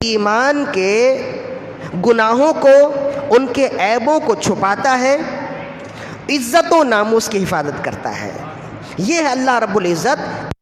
ایمان کے گناہوں کو، ان کے عیبوں کو چھپاتا ہے، عزت و ناموس کی حفاظت کرتا ہے۔ یہ ہے اللہ رب العزت۔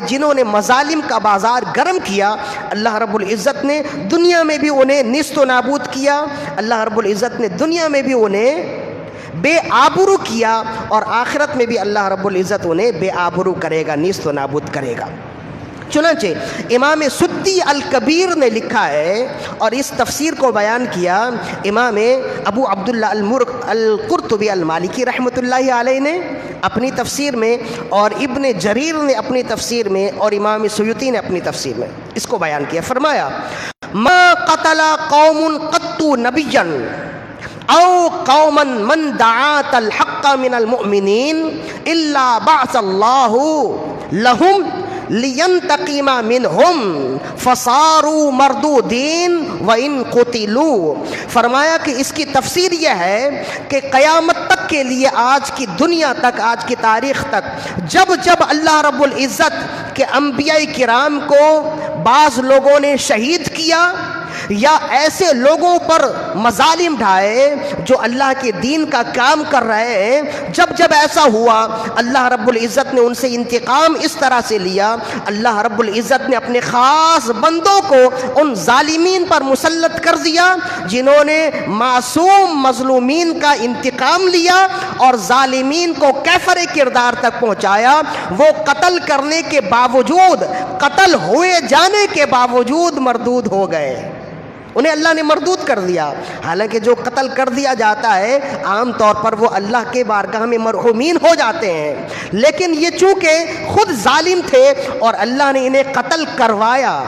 جنہوں نے مظالم کا بازار گرم کیا، اللہ رب العزت نے دنیا میں بھی انہیں نیست و نابود کیا، اللہ رب العزت نے دنیا میں بھی انہیں بے آبرو کیا، اور آخرت میں بھی اللہ رب العزت انہیں بے آبرو کرے گا، نیست و نابود کرے گا۔ چنانچہ امام سدی الکبیر نے لکھا ہے اور اس تفسیر کو بیان کیا امام ابو عبداللہ القرطبی المالکی رحمۃ اللہ علیہ نے اپنی تفسیر میں، اور ابن جریر نے اپنی تفسیر میں، اور امام سیوطی نے اپنی تفسیر میں اس کو بیان کیا۔ فرمایا ما قتل قوم قط نبیا او قوما من دعات الحق من المؤمنین الا بعث اللہ لهم لینتقیم منہم فصاروا مردودین وان قتلوا۔ فرمایا کہ اس کی تفسیر یہ ہے کہ قیامت تک کے لیے، آج کی دنیا تک، آج کی تاریخ تک، جب جب اللہ رب العزت کے انبیاء کرام کو بعض لوگوں نے شہید کیا یا ایسے لوگوں پر مظالم ڈھائے جو اللہ کے دین کا کام کر رہے ہیں، جب جب ایسا ہوا اللہ رب العزت نے ان سے انتقام اس طرح سے لیا۔ اللہ رب العزت نے اپنے خاص بندوں کو ان ظالمین پر مسلط کر دیا جنہوں نے معصوم مظلومین کا انتقام لیا اور ظالمین کو کیفر کردار تک پہنچایا۔ وہ قتل کرنے کے باوجود، قتل ہوئے جانے کے باوجود مردود ہو گئے، انہیں اللہ نے مردود کر دیا۔ حالانکہ جو قتل کر دیا جاتا ہے عام طور پر وہ اللہ کے بارگاہ میں مرحومین ہو جاتے ہیں، لیکن یہ چونکہ خود ظالم تھے اور اللہ نے انہیں قتل کروایا،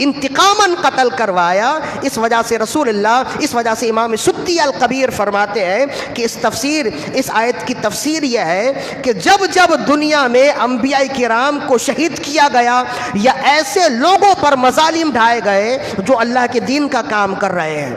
انتقاماً قتل کروایا، اس وجہ سے رسول اللہ، اس وجہ سے امام سدی الکبیر فرماتے ہیں کہ اس آیت کی تفسیر یہ ہے کہ جب جب دنیا میں انبیاء کرام کو شہید کیا گیا یا ایسے لوگوں پر مظالم ڈھائے گئے جو اللہ کے دین کا کام کر رہے ہیں،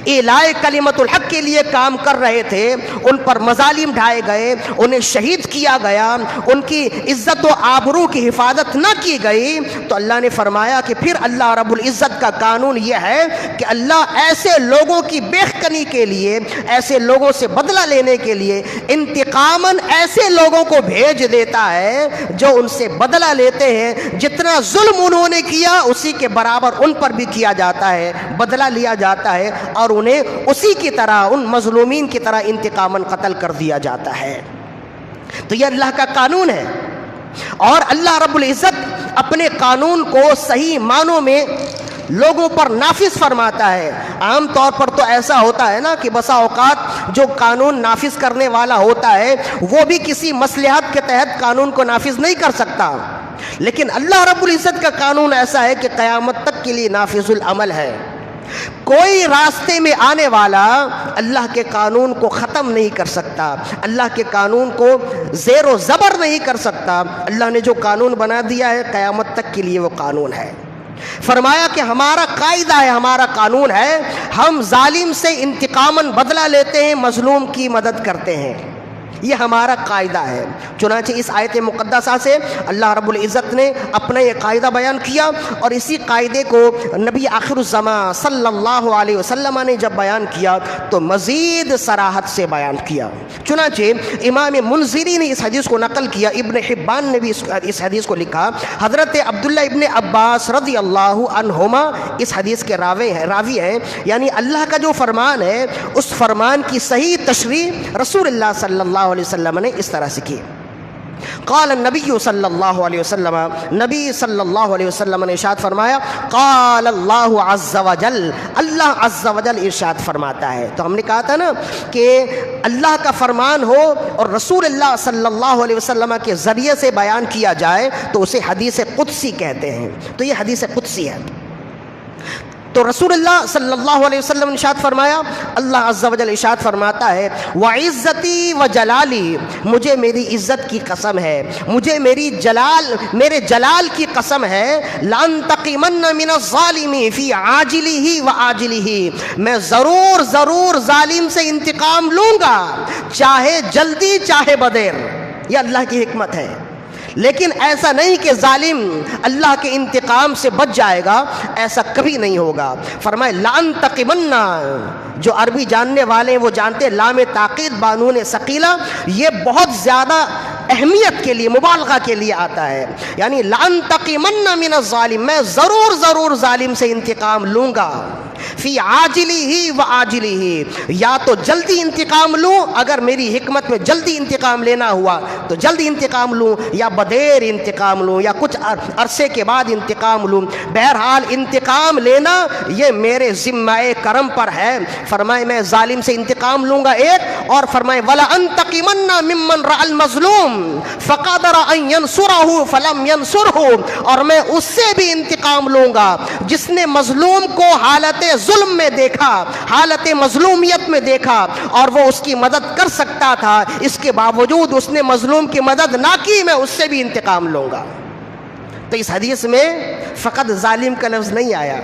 اعلاء کلمت الحق کے لیے کام کر رہے تھے، ان پر مظالم ڈھائے گئے، انہیں شہید کیا گیا، ان کی عزت و آبرو کی حفاظت نہ کی گئی، تو اللہ نے فرمایا کہ پھر اللہ رب العزت کا قانون یہ ہے کہ اللہ ایسے لوگوں کی بیخکنی کے لیے، ایسے لوگوں سے بدلہ لینے کے لیے انتقاماً ایسے لوگوں کو بھیج دیتا ہے جو ان سے بدلہ لیتے ہیں، جتنا ظلم انہوں نے کیا اسی کے برابر ان پر بھی کیا جاتا ہے، بدلہ لیا جاتا ہے، اور انہیں اسی کی طرح، ان مظلومین کی طرح انتقاماً قتل کر دیا جاتا ہے۔ تو یہ اللہ کا قانون ہے، اور اللہ رب العزت اپنے قانون کو صحیح معنوں میں لوگوں پر نافذ فرماتا ہے۔ عام طور پر تو ایسا ہوتا ہے نا کہ بسا اوقات جو قانون نافذ کرنے والا ہوتا ہے وہ بھی کسی مصلحت کے تحت قانون کو نافذ نہیں کر سکتا، لیکن اللہ رب العزت کا قانون ایسا ہے کہ قیامت تک کے لیے نافذ العمل ہے۔ کوئی راستے میں آنے والا اللہ کے قانون کو ختم نہیں کر سکتا، اللہ کے قانون کو زیر و زبر نہیں کر سکتا۔ اللہ نے جو قانون بنا دیا ہے قیامت تک کے لیے وہ قانون ہے۔ فرمایا کہ ہمارا قاعدہ ہے، ہمارا قانون ہے، ہم ظالم سے انتقاماً بدلہ لیتے ہیں، مظلوم کی مدد کرتے ہیں۔ یہ ہمارا قاعدہ ہے۔ چنانچہ اس آیت مقدسہ سے اللہ رب العزت نے اپنا یہ قاعدہ بیان کیا، اور اسی قاعدے کو نبی آخر الزمان صلی اللہ علیہ وسلم نے جب بیان کیا تو مزید صراحت سے بیان کیا۔ چنانچہ امام منذری نے اس حدیث کو نقل کیا، ابن حبان نے بھی اس حدیث کو لکھا، حضرت عبداللہ ابن عباس رضی اللہ عنہما اس حدیث کے راوی ہیں، یعنی اللہ کا جو فرمان ہے اس فرمان کی صحیح تشریح رسول اللہ صلی اللہ علیہ وسلم نے اس طرح سے کی۔ قال النبی صلی اللہ علیہ وسلم، نبی صلی اللہ علیہ وسلم نے ارشاد فرمایا، قال اللہ عز وجل، اللہ عز وجل ارشاد فرماتا ہے۔ تو ہم نے کہا تھا نا کہ اللہ کا فرمان ہو اور رسول اللہ صلی اللہ علیہ وسلم کے ذریعے سے بیان کیا جائے تو اسے حدیث قدسی کہتے ہیں۔ تو یہ حدیث قدسی ہے۔ تو رسول اللہ صلی اللہ علیہ وسلم نے ارشاد فرمایا، اللہ عز و جل ارشاد فرماتا ہے، وعزتی و جلالی، مجھے میری عزت کی قسم ہے، مجھے میرے جلال کی قسم ہے، لانتقمن من الظالم فی عاجلہ و آجلہ، میں ضرور ظالم سے انتقام لوں گا، چاہے جلدی چاہے بدیر۔ یہ اللہ کی حکمت ہے، لیکن ایسا نہیں کہ ظالم اللہ کے انتقام سے بچ جائے گا، ایسا کبھی نہیں ہوگا۔ فرمائے لانتقمن، جو عربی جاننے والے ہیں وہ جانتے ہیں لام تاکید بانون ثقیلہ یہ بہت زیادہ اہمیت کے لیے، مبالغہ کے لیے آتا ہے، یعنی لانتقمن من الظالم، میں ضرور ظالم سے انتقام لوں گا، فی عاجلہ و آجلہ، یا تو جلدی انتقام لوں، اگر میری حکمت میں جلدی انتقام لینا ہوا تو جلدی انتقام لوں، یا بدیر انتقام لوں، یا کچھ عرصے کے بعد انتقام لوں۔ بہرحال انتقام لینا یہ میرے ذمہ کرم پر ہے۔ فرمائے میں ظالم سے انتقام لوں گا ایک، اور فرمائے ولا انتقمن ممن رأى المظلوم فقدر ان ينصره فلم ينصره، اور میں اس سے بھی انتقام لوں گا جس نے مظلوم کو حالت ظلم میں دیکھا، حالت مظلومیت میں دیکھا، اور وہ اس کی مدد کر سکتا تھا، اس کے باوجود اس نے مظلوم کی مدد نہ کی، میں اس سے بھی انتقام لوں گا۔ تو اس حدیث میں فقط ظالم کا لفظ نہیں آیا،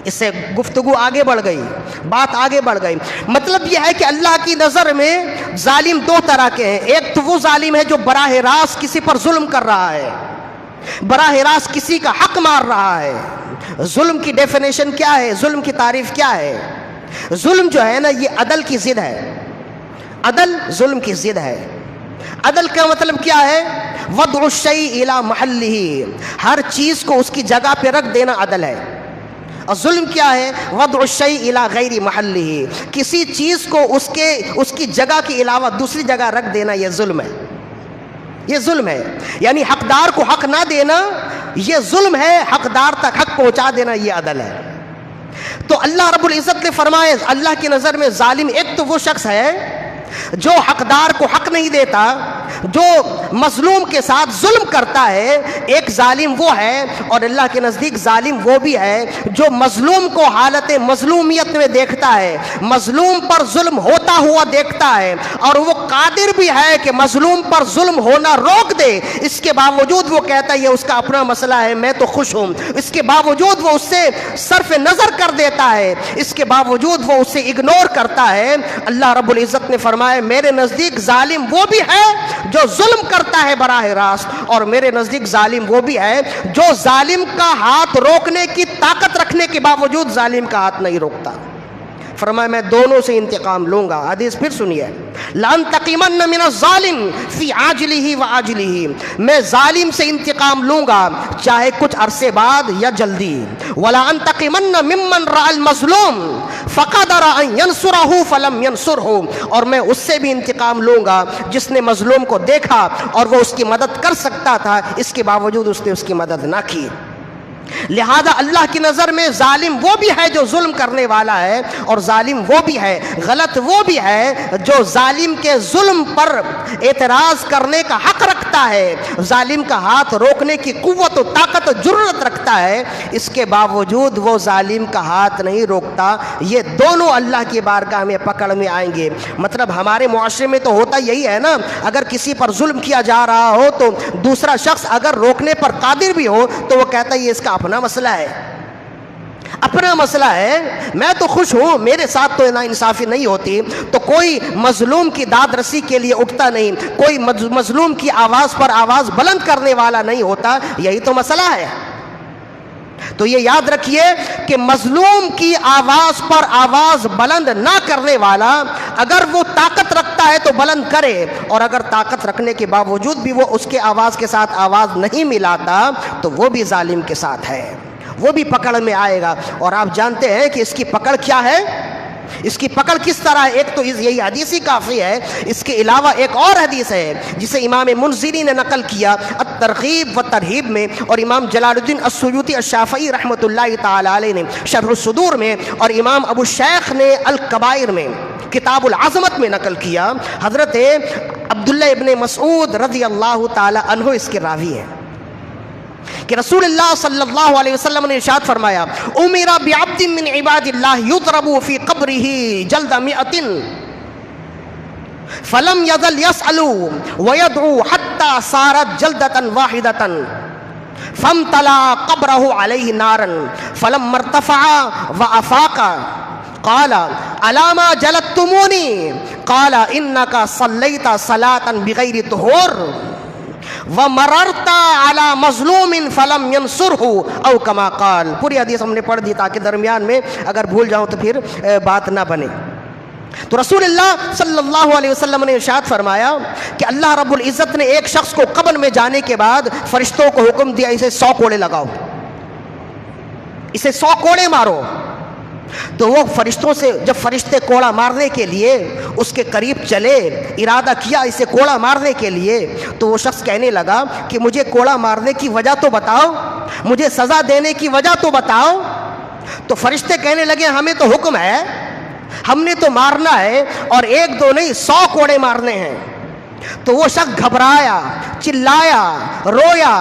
اس سے گفتگو آگے بڑھ گئی، بات آگے بڑھ گئی۔ مطلب یہ ہے کہ اللہ کی نظر میں ظالم دو طرح کے ہیں، ایک تو وہ ظالم ہے جو براہ راست کسی پر ظلم کر رہا ہے، براہ راست کسی کا حق مار رہا ہے۔ ظلم کی ڈیفینیشن کیا ہے؟ ظلم کی تعریف کیا ہے؟ ظلم جو ہے نا یہ عدل کی ضد ہے، عدل ظلم کی ضد ہے۔ عدل کا مطلب کیا ہے؟ وضع الشیء الی محلہ، ہر چیز کو اس کی جگہ پہ رکھ دینا عدل ہے۔ اور ظلم کیا ہے؟ وضع الشیء الی غیر محلہ، کسی چیز کو اس کی جگہ کے علاوہ دوسری جگہ رکھ دینا، یہ ظلم ہے، یہ ظلم ہے۔ یعنی حقدار کو حق نہ دینا یہ ظلم ہے، حقدار تک حق پہنچا دینا یہ عدل ہے۔ تو اللہ رب العزت نے فرمایا اللہ کی نظر میں ظالم ایک تو وہ شخص ہے جو حقدار کو حق نہیں دیتا، جو مظلوم کے ساتھ ظلم کرتا ہے، ایک ظالم وہ ہے، اور اللہ کے نزدیک ظالم وہ بھی ہے جو مظلوم کو حالت مظلومیت میں دیکھتا ہے، مظلوم پر ظلم ہوتا ہوا دیکھتا ہے، اور وہ قادر بھی ہے کہ مظلوم پر ظلم ہونا روک دے، اس کے باوجود وہ کہتا ہے یہ اس کا اپنا مسئلہ ہے، میں تو خوش ہوں، اس کے باوجود وہ اس سے صرف نظر کر دیتا ہے، اس کے باوجود وہ اسے اگنور کرتا ہے۔ اللہ رب العزت نے فرمایا میرے نزدیک ظالم وہ بھی ہے جو ظلم کرتا ہے براہ راست، اور میرے نزدیک ظالم وہ بھی ہے جو ظالم کا ہاتھ روکنے کی طاقت رکھنے کے باوجود ظالم کا ہاتھ نہیں روکتا۔ فرمایا میں دونوں سے انتقام لوں گا۔ حدیث پھر سنیے، لانتقمن من الظالم فی عاجلہ و آجلہ، میں ظالم سے انتقام لوں گا چاہے کچھ عرصے بعد یا جلدی۔ ولا انتقمن ممن رأى المظلوم فقدر ان ينصره فلم ينصره، اور میں اس سے بھی انتقام لوں گا جس نے مظلوم کو دیکھا اور وہ اس کی مدد کر سکتا تھا، اس کے باوجود اس نے اس کی مدد نہ کی۔ لہذا اللہ کی نظر میں ظالم وہ بھی ہے جو ظلم کرنے والا ہے، اور ظالم وہ بھی ہے، غلط وہ بھی ہے جو ظالم کے ظلم پر اعتراض کرنے کا حق رکھتا ہے، ظالم کا ہاتھ روکنے کی قوت و طاقت و جرأت رکھتا ہے، اس کے باوجود وہ ظالم کا ہاتھ نہیں روکتا۔ یہ دونوں اللہ کی بارگاہ میں پکڑ میں آئیں گے۔ مطلب ہمارے معاشرے میں تو ہوتا یہی ہے نا، اگر کسی پر ظلم کیا جا رہا ہو تو دوسرا شخص اگر روکنے پر قادر بھی ہو تو وہ کہتا ہے یہ اس کا اپنا مسئلہ ہے۔ اپنا مسئلہ ہے، میں تو خوش ہوں، میرے ساتھ تو ناانصافی نہیں ہوتی، تو کوئی مظلوم کی داد رسی کے لیے اٹھتا نہیں، کوئی مظلوم کی آواز پر آواز بلند کرنے والا نہیں ہوتا، یہی تو مسئلہ ہے۔ تو یہ یاد رکھیے کہ مظلوم کی آواز پر آواز بلند نہ کرنے والا اگر وہ طاقت رکھتا ہے تو بلند کرے، اور اگر طاقت رکھنے کے باوجود بھی وہ اس کے آواز کے ساتھ آواز نہیں ملاتا تو وہ بھی ظالم کے ساتھ ہے، وہ بھی پکڑ میں آئے گا۔ اور آپ جانتے ہیں کہ اس کی پکڑ کیا ہے، اس کی پکڑ کس طرح ہے؟ ایک تو یہی حدیث ہی کافی ہے، اس کے علاوہ ایک اور حدیث ہے جسے امام منذری نے نقل کیا الترغیب و ترہیب میں، اور امام جلال الدین السیوطی الشافعی رحمۃ اللہ تعالی علیہ نے شرح الصدور میں، اور امام ابو الشیخ نے الکبائر میں کتاب العظمت میں نقل کیا۔ حضرت عبداللہ ابن مسعود رضی اللہ تعالی عنہ اس کے راوی ہیں کہ رسول اللہ صلی اللہ علیہ وسلم نے ارشاد فرمایا امر بعبد من عباد اللہ یضرب فی قبرہ جلد 100 فلم یزل یسأل ویدعو حتی صارت جلدۃ واحدۃ فامتلأ قبرہ علیہ نارا فلما ارتفع وافاق قال الا ما جلدتمونی قال انک صلیت صلاۃ بغیر طہور وَمَرَرْتَ عَلَى مَظْلُومٍ فَلَمْ يَنْصُرْهُ او کما قال۔ پوری حدیث ہم نے پڑھ دی تاکہ درمیان میں اگر بھول جاؤں تو پھر بات نہ بنے۔ تو رسول اللہ صلی اللہ علیہ وسلم نے ارشاد فرمایا کہ اللہ رب العزت نے ایک شخص کو قبر میں جانے کے بعد فرشتوں کو حکم دیا اسے 100 کوڑے لگاؤ، اسے 100 کوڑے مارو۔ تو وہ فرشتوں سے جب فرشتے کوڑا مارنے کے لیے اس کے قریب چلے، ارادہ کیا اسے کوڑا مارنے کے لیے، تو وہ شخص کہنے لگا کہ مجھے کوڑا مارنے کی وجہ تو بتاؤ، مجھے سزا دینے کی وجہ تو بتاؤ۔ تو فرشتے کہنے لگے ہمیں تو حکم ہے، ہم نے تو مارنا ہے، اور 1 2 نہیں 100 کوڑے مارنے ہیں۔ تو وہ شخص گھبرایا، چلایا، رویا،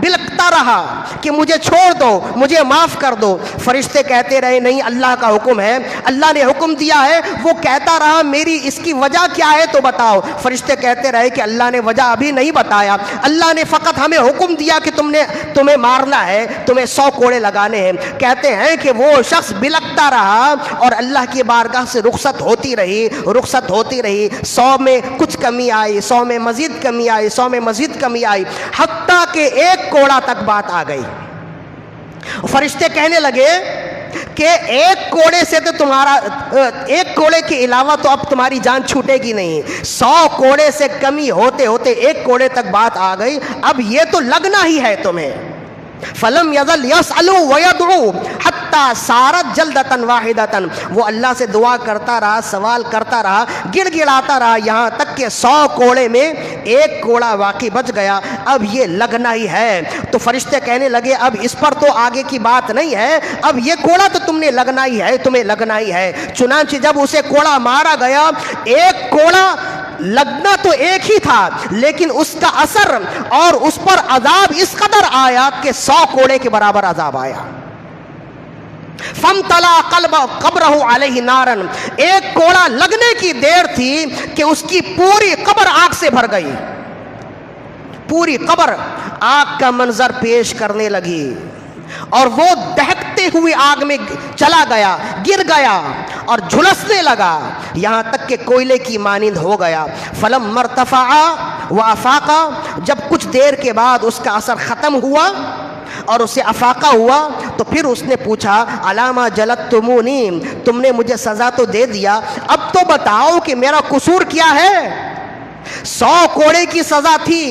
بلکتا رہا کہ مجھے چھوڑ دو، مجھے معاف کر دو۔ فرشتے کہتے رہے نہیں، اللہ کا حکم ہے، اللہ نے حکم دیا ہے۔ وہ کہتا رہا میری اس کی وجہ کیا ہے تو بتاؤ۔ فرشتے کہتے رہے کہ اللہ نے وجہ ابھی نہیں بتایا، اللہ نے فقط ہمیں حکم دیا کہ تمہیں مارنا ہے، تمہیں 100 کوڑے لگانے ہیں۔ کہتے ہیں کہ وہ شخص بلکتا رہا اور اللہ کی بارگاہ سے رخصت ہوتی رہی، رخصت ہوتی رہی۔ 100 میں کچھ کمی آئی، 100 میں مزید کمی آئی، 100 میں مزید کمی آئی، حتیٰ کہ 1 کوڑا تک بات آ گئی۔ فرشتے کہنے لگے کہ 1 کوڑے سے تو تمہارا 1 کوڑے کے علاوہ تو اب تمہاری جان چھوٹے گی نہیں، 100 کوڑے سے کمی ہوتے ہوتے 1 کوڑے تک بات آ گئی، اب یہ تو لگنا ہی ہے تمہیں۔ فلم یزل یسأل ویدعو حتی صارت جلدۃ واحدۃ، وہ اللہ سے دعا کرتا رہا، سوال کرتا رہا، گڑ گڑاتا رہا، یہاں تک کہ 100 کوڑے میں 1 کوڑا واقعی بچ گیا، اب یہ لگنا ہی ہے۔ تو فرشتے کہنے لگے اب اس پر تو آگے کی بات نہیں ہے، اب یہ کوڑا تو تم نے لگنا ہی ہے، تمہیں لگنا ہی ہے۔ چنانچہ جب اسے کوڑا مارا گیا، 1 کوڑا لگنا تو ایک ہی تھا، لیکن اس کا اثر اور اس پر عذاب اس قدر آیا کہ 100 کوڑے کے برابر عذاب آیا۔ فَامْتَلَأَ قَبْرَهُ عَلَيْهِ نَارًا، 1 کوڑا لگنے کی دیر تھی کہ اس کی پوری قبر آگ سے بھر گئی، پوری قبر آگ کا منظر پیش کرنے لگی، اور وہ دہکتے ہوئے آگ میں چلا گیا، گر گیا اور جھلسنے لگا، یہاں تک کہ کوئلے کی مانند ہو گیا۔ فلما ارتفع وافاق، جب کچھ دیر کے بعد اس کا اثر ختم ہوا اور اسے افاقہ ہوا، تو پھر اس نے پوچھا علامہ جلدتمونی، تم نے مجھے سزا تو دے دیا، اب تو بتاؤ کہ میرا قصور کیا ہے؟ 100 کوڑے کی سزا تھی،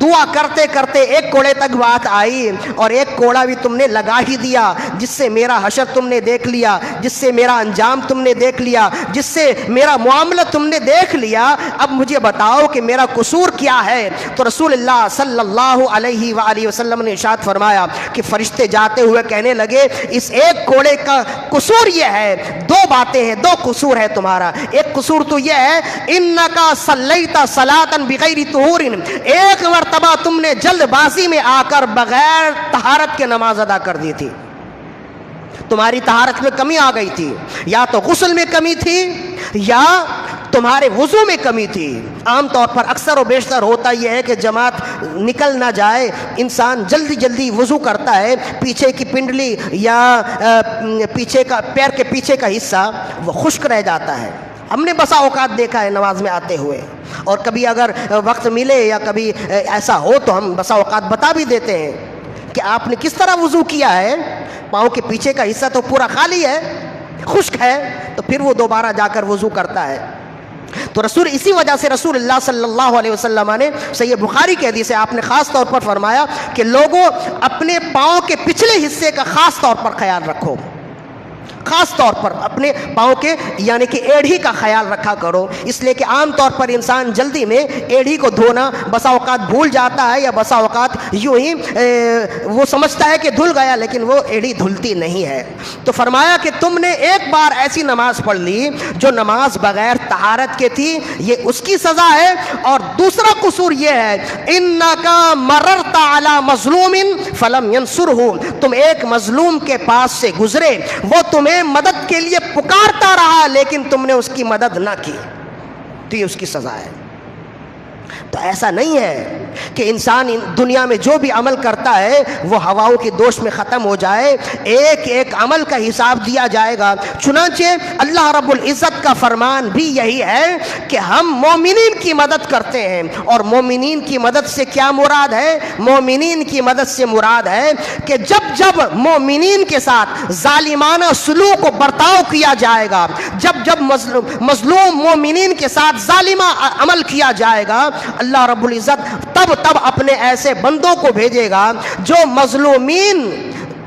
دعا کرتے کرتے 1 کوڑے تک بات آئی، اور 1 کوڑا بھی تم نے لگا ہی دیا، جس سے میرا حشر تم نے دیکھ لیا، جس سے میرا انجام تم نے دیکھ لیا، جس سے میرا معاملہ تم نے دیکھ لیا، اب مجھے بتاؤ کہ میرا قصور کیا ہے؟ تو رسول اللہ صلی اللہ علیہ وآلہ وسلم نے ارشاد فرمایا کہ فرشتے جاتے ہوئے کہنے لگے اس 1 کوڑے کا قصور یہ ہے، 2 باتیں ہیں، 2 قصور ہے تمہارا۔ ایک قصور تو یہ ہے انکا صلیت صلاۃ بغیر طہور، 1 مرتبہ تم نے جلد بازی میں آ کر بغیر طہارت کے نماز ادا کر دی تھی، تمہاری طہارت میں کمی آ گئی تھی، یا تو غسل میں کمی تھی یا تمہارے وضو میں کمی تھی۔ عام طور پر اکثر و بیشتر ہوتا یہ ہے کہ جماعت نکل نہ جائے، انسان جلدی جلدی وضو کرتا ہے، پیچھے کی پنڈلی یا پیچھے کا پیر کے پیچھے کا حصہ وہ خشک رہ جاتا ہے۔ ہم نے بسا اوقات دیکھا ہے نماز میں آتے ہوئے، اور کبھی اگر وقت ملے یا کبھی ایسا ہو تو ہم بسا اوقات بتا بھی دیتے ہیں کہ آپ نے کس طرح وضو کیا ہے، پاؤں کے پیچھے کا حصہ تو پورا خالی ہے، خشک ہے، تو پھر وہ دوبارہ جا کر وضو کرتا ہے۔ تو اسی وجہ سے رسول اللہ صلی اللہ علیہ وسلم نے صحیح بخاری کی حدیث ہے، آپ نے خاص طور پر فرمایا کہ لوگوں اپنے پاؤں کے پچھلے حصے کا خاص طور پر خیال رکھو، خاص طور پر اپنے پاؤں کے یعنی کہ ایڑھی کا خیال رکھا کرو، اس لیے کہ عام طور پر انسان جلدی میں ایڑھی کو دھونا بسا اوقات بھول جاتا ہے، یا بسا اوقات یوں ہی وہ سمجھتا ہے کہ دھل گیا، لیکن وہ ایڑھی دھلتی نہیں ہے۔ تو فرمایا کہ تم نے ایک بار ایسی نماز پڑھ لی جو نماز بغیر طہارت کے تھی، یہ اس کی سزا ہے۔ اور دوسرا قصور یہ ہے انکا مررت علی مظلوم فلم ینصرہ، تم ایک مظلوم کے پاس سے گزرے، وہ تمہیں مدد کے لیے پکارتا رہا لیکن تم نے اس کی مدد نہ کی، تو یہ اس کی سزا ہے۔ تو ایسا نہیں ہے کہ انسان دنیا میں جو بھی عمل کرتا ہے وہ ہواؤں کی دوش میں ختم ہو جائے، ایک ایک عمل کا حساب دیا جائے گا۔ چنانچہ اللہ رب العزت کا فرمان بھی یہی ہے کہ ہم مومنین کی مدد کرتے ہیں، اور مومنین کی مدد سے کیا مراد ہے؟ مومنین کی مدد سے مراد ہے کہ جب جب مومنین کے ساتھ ظالمانہ سلوک و برتاؤ کیا جائے گا، جب جب مظلوم مومنین کے ساتھ ظالمہ عمل کیا جائے گا، اللہ رب العزت تب اپنے ایسے بندوں کو بھیجے گا جو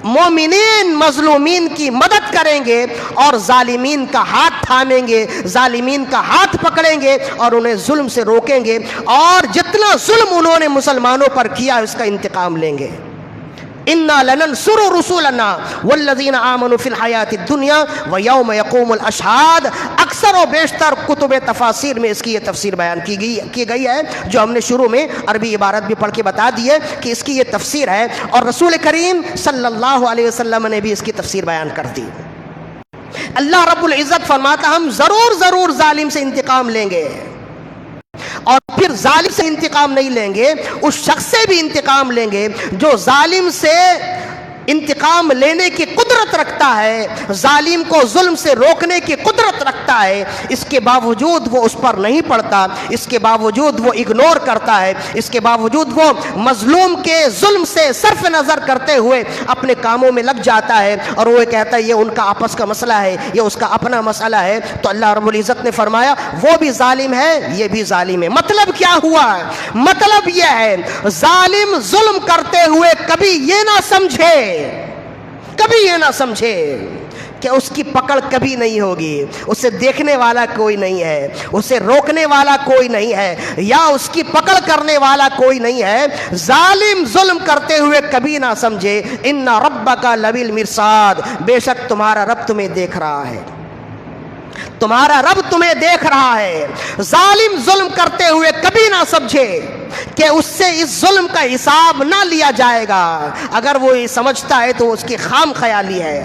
مومنین مظلومین کی مدد کریں گے اور ظالمین کا ہاتھ تھامیں گے، ظالمین کا ہاتھ پکڑیں گے اور انہیں ظلم سے روکیں گے، اور جتنا ظلم انہوں نے مسلمانوں پر کیا اس کا انتقام لیں گے۔ اِنَّا لَنَنْصُرُ رُسُولَنَا وَالَّذِينَ آمَنُوا فِي الْحَيَاةِ الدُّنْيَا وَيَوْمَ يَقُومُ الْأَشْهَادُ۔ اکثر و بیشتر کتب تفاسیر میں اس کی یہ تفسیر بیان کی گئی ہے، جو ہم نے شروع میں عربی عبارت بھی پڑھ کے بتا دی ہے کہ اس کی یہ تفسیر ہے، اور رسول کریم صلی اللہ علیہ وسلم نے بھی اس کی تفسیر بیان کر دی۔ اللہ رب العزت فرماتا ہم ضرور ظالم سے انتقام لیں گے، اور پھر ظالم سے انتقام نہیں لیں گے، اس شخص سے بھی انتقام لیں گے جو ظالم سے انتقام لینے کی قدرت رکھتا ہے، ظالم کو ظلم سے روکنے کی قدرت رکھتا ہے، اس کے باوجود وہ اس پر نہیں پڑتا، اس کے باوجود وہ اگنور کرتا ہے، اس کے باوجود وہ مظلوم کے ظلم سے صرف نظر کرتے ہوئے اپنے کاموں میں لگ جاتا ہے، اور وہ کہتا ہے یہ ان کا آپس کا مسئلہ ہے، یہ اس کا اپنا مسئلہ ہے۔ تو اللہ رب العزت نے فرمایا وہ بھی ظالم ہے، یہ بھی ظالم ہے۔ مطلب کیا ہوا؟ مطلب یہ ہے ظالم ظلم کرتے ہوئے کبھی یہ نہ سمجھے کہ اس کی پکڑ کبھی نہیں ہوگی، اسے دیکھنے والا کوئی نہیں ہے، اسے روکنے والا کوئی نہیں ہے، یا اس کی پکڑ کرنے والا کوئی نہیں ہے۔ ظالم ظلم کرتے ہوئے کبھی نہ سمجھے ان ربک لبالمرصاد، بے شک تمہارا رب تمہیں دیکھ رہا ہے، تمہارا رب تمہیں دیکھ رہا ہے۔ ظالم ظلم کرتے ہوئے کبھی نہ سمجھے کہ اس سے اس ظلم کا حساب نہ لیا جائے گا۔ اگر وہ یہ سمجھتا ہے تو اس کی خام خیالی ہے،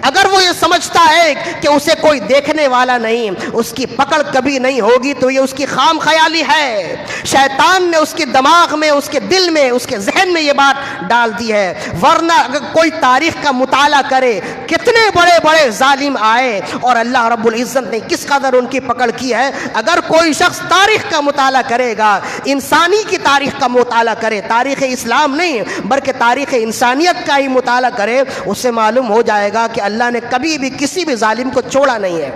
اگر وہ یہ سمجھتا ہے کہ اسے کوئی دیکھنے والا نہیں، اس کی پکڑ کبھی نہیں ہوگی، تو یہ اس کی خام خیالی ہے۔ شیطان نے اس کے دماغ میں، اس کے دل میں، اس کے ذہن میں یہ بات ڈال دی ہے، ورنہ اگر کوئی تاریخ کا مطالعہ کرے کتنے بڑے بڑے ظالم آئے اور اللہ رب العزت نے کس قدر ان کی پکڑ کی ہے۔ اگر کوئی شخص تاریخ کا مطالعہ کرے گا، انسانی کی تاریخ کا مطالعہ کرے، تاریخ اسلام نہیں بلکہ تاریخ انسانیت کا ہی مطالعہ کرے، اس سے معلوم ہو جائے گا کہ اللہ نے کبھی بھی کسی بھی ظالم کو چھوڑا نہیں ہے،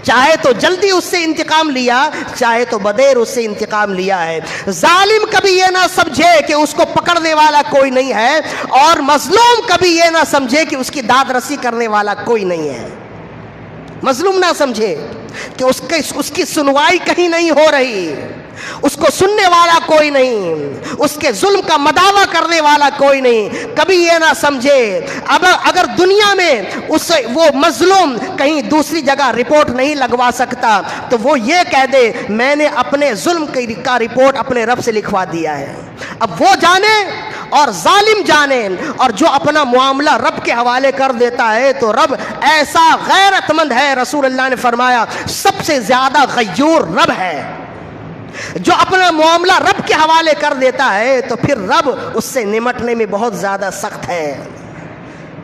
چاہے تو جلدی اس سے انتقام لیا، چاہے تو بدیر اس سے انتقام لیا ہے۔ ظالم کبھی یہ نہ سمجھے کہ اس کو پکڑنے والا کوئی نہیں ہے، اور مظلوم کبھی یہ نہ سمجھے کہ اس کی داد رسی کرنے والا کوئی نہیں ہے۔ مظلوم نہ سمجھے کہ اس کی سنوائی کہیں نہیں ہو رہی، اس کو سننے والا کوئی نہیں، اس کے ظلم کا مداوع کرنے والا کوئی نہیں۔ کبھی یہ نہ سمجھے اگر دنیا میں وہ مظلوم کہیں دوسری جگہ رپورٹ نہیں لگوا سکتا تو وہ یہ کہہ دے میں نے اپنے ظلم کا رپورٹ اپنے رب سے لکھوا دیا ہے۔ اب وہ جانے اور ظالم جانے اور جو اپنا معاملہ رب کے حوالے کر دیتا ہے تو رب ایسا غیرت مند ہے، رسول اللہ نے فرمایا سب سے زیادہ غیور رب ہے۔ جو اپنا معاملہ رب کے حوالے کر دیتا ہے تو پھر رب اس سے نمٹنے میں بہت زیادہ سخت ہے۔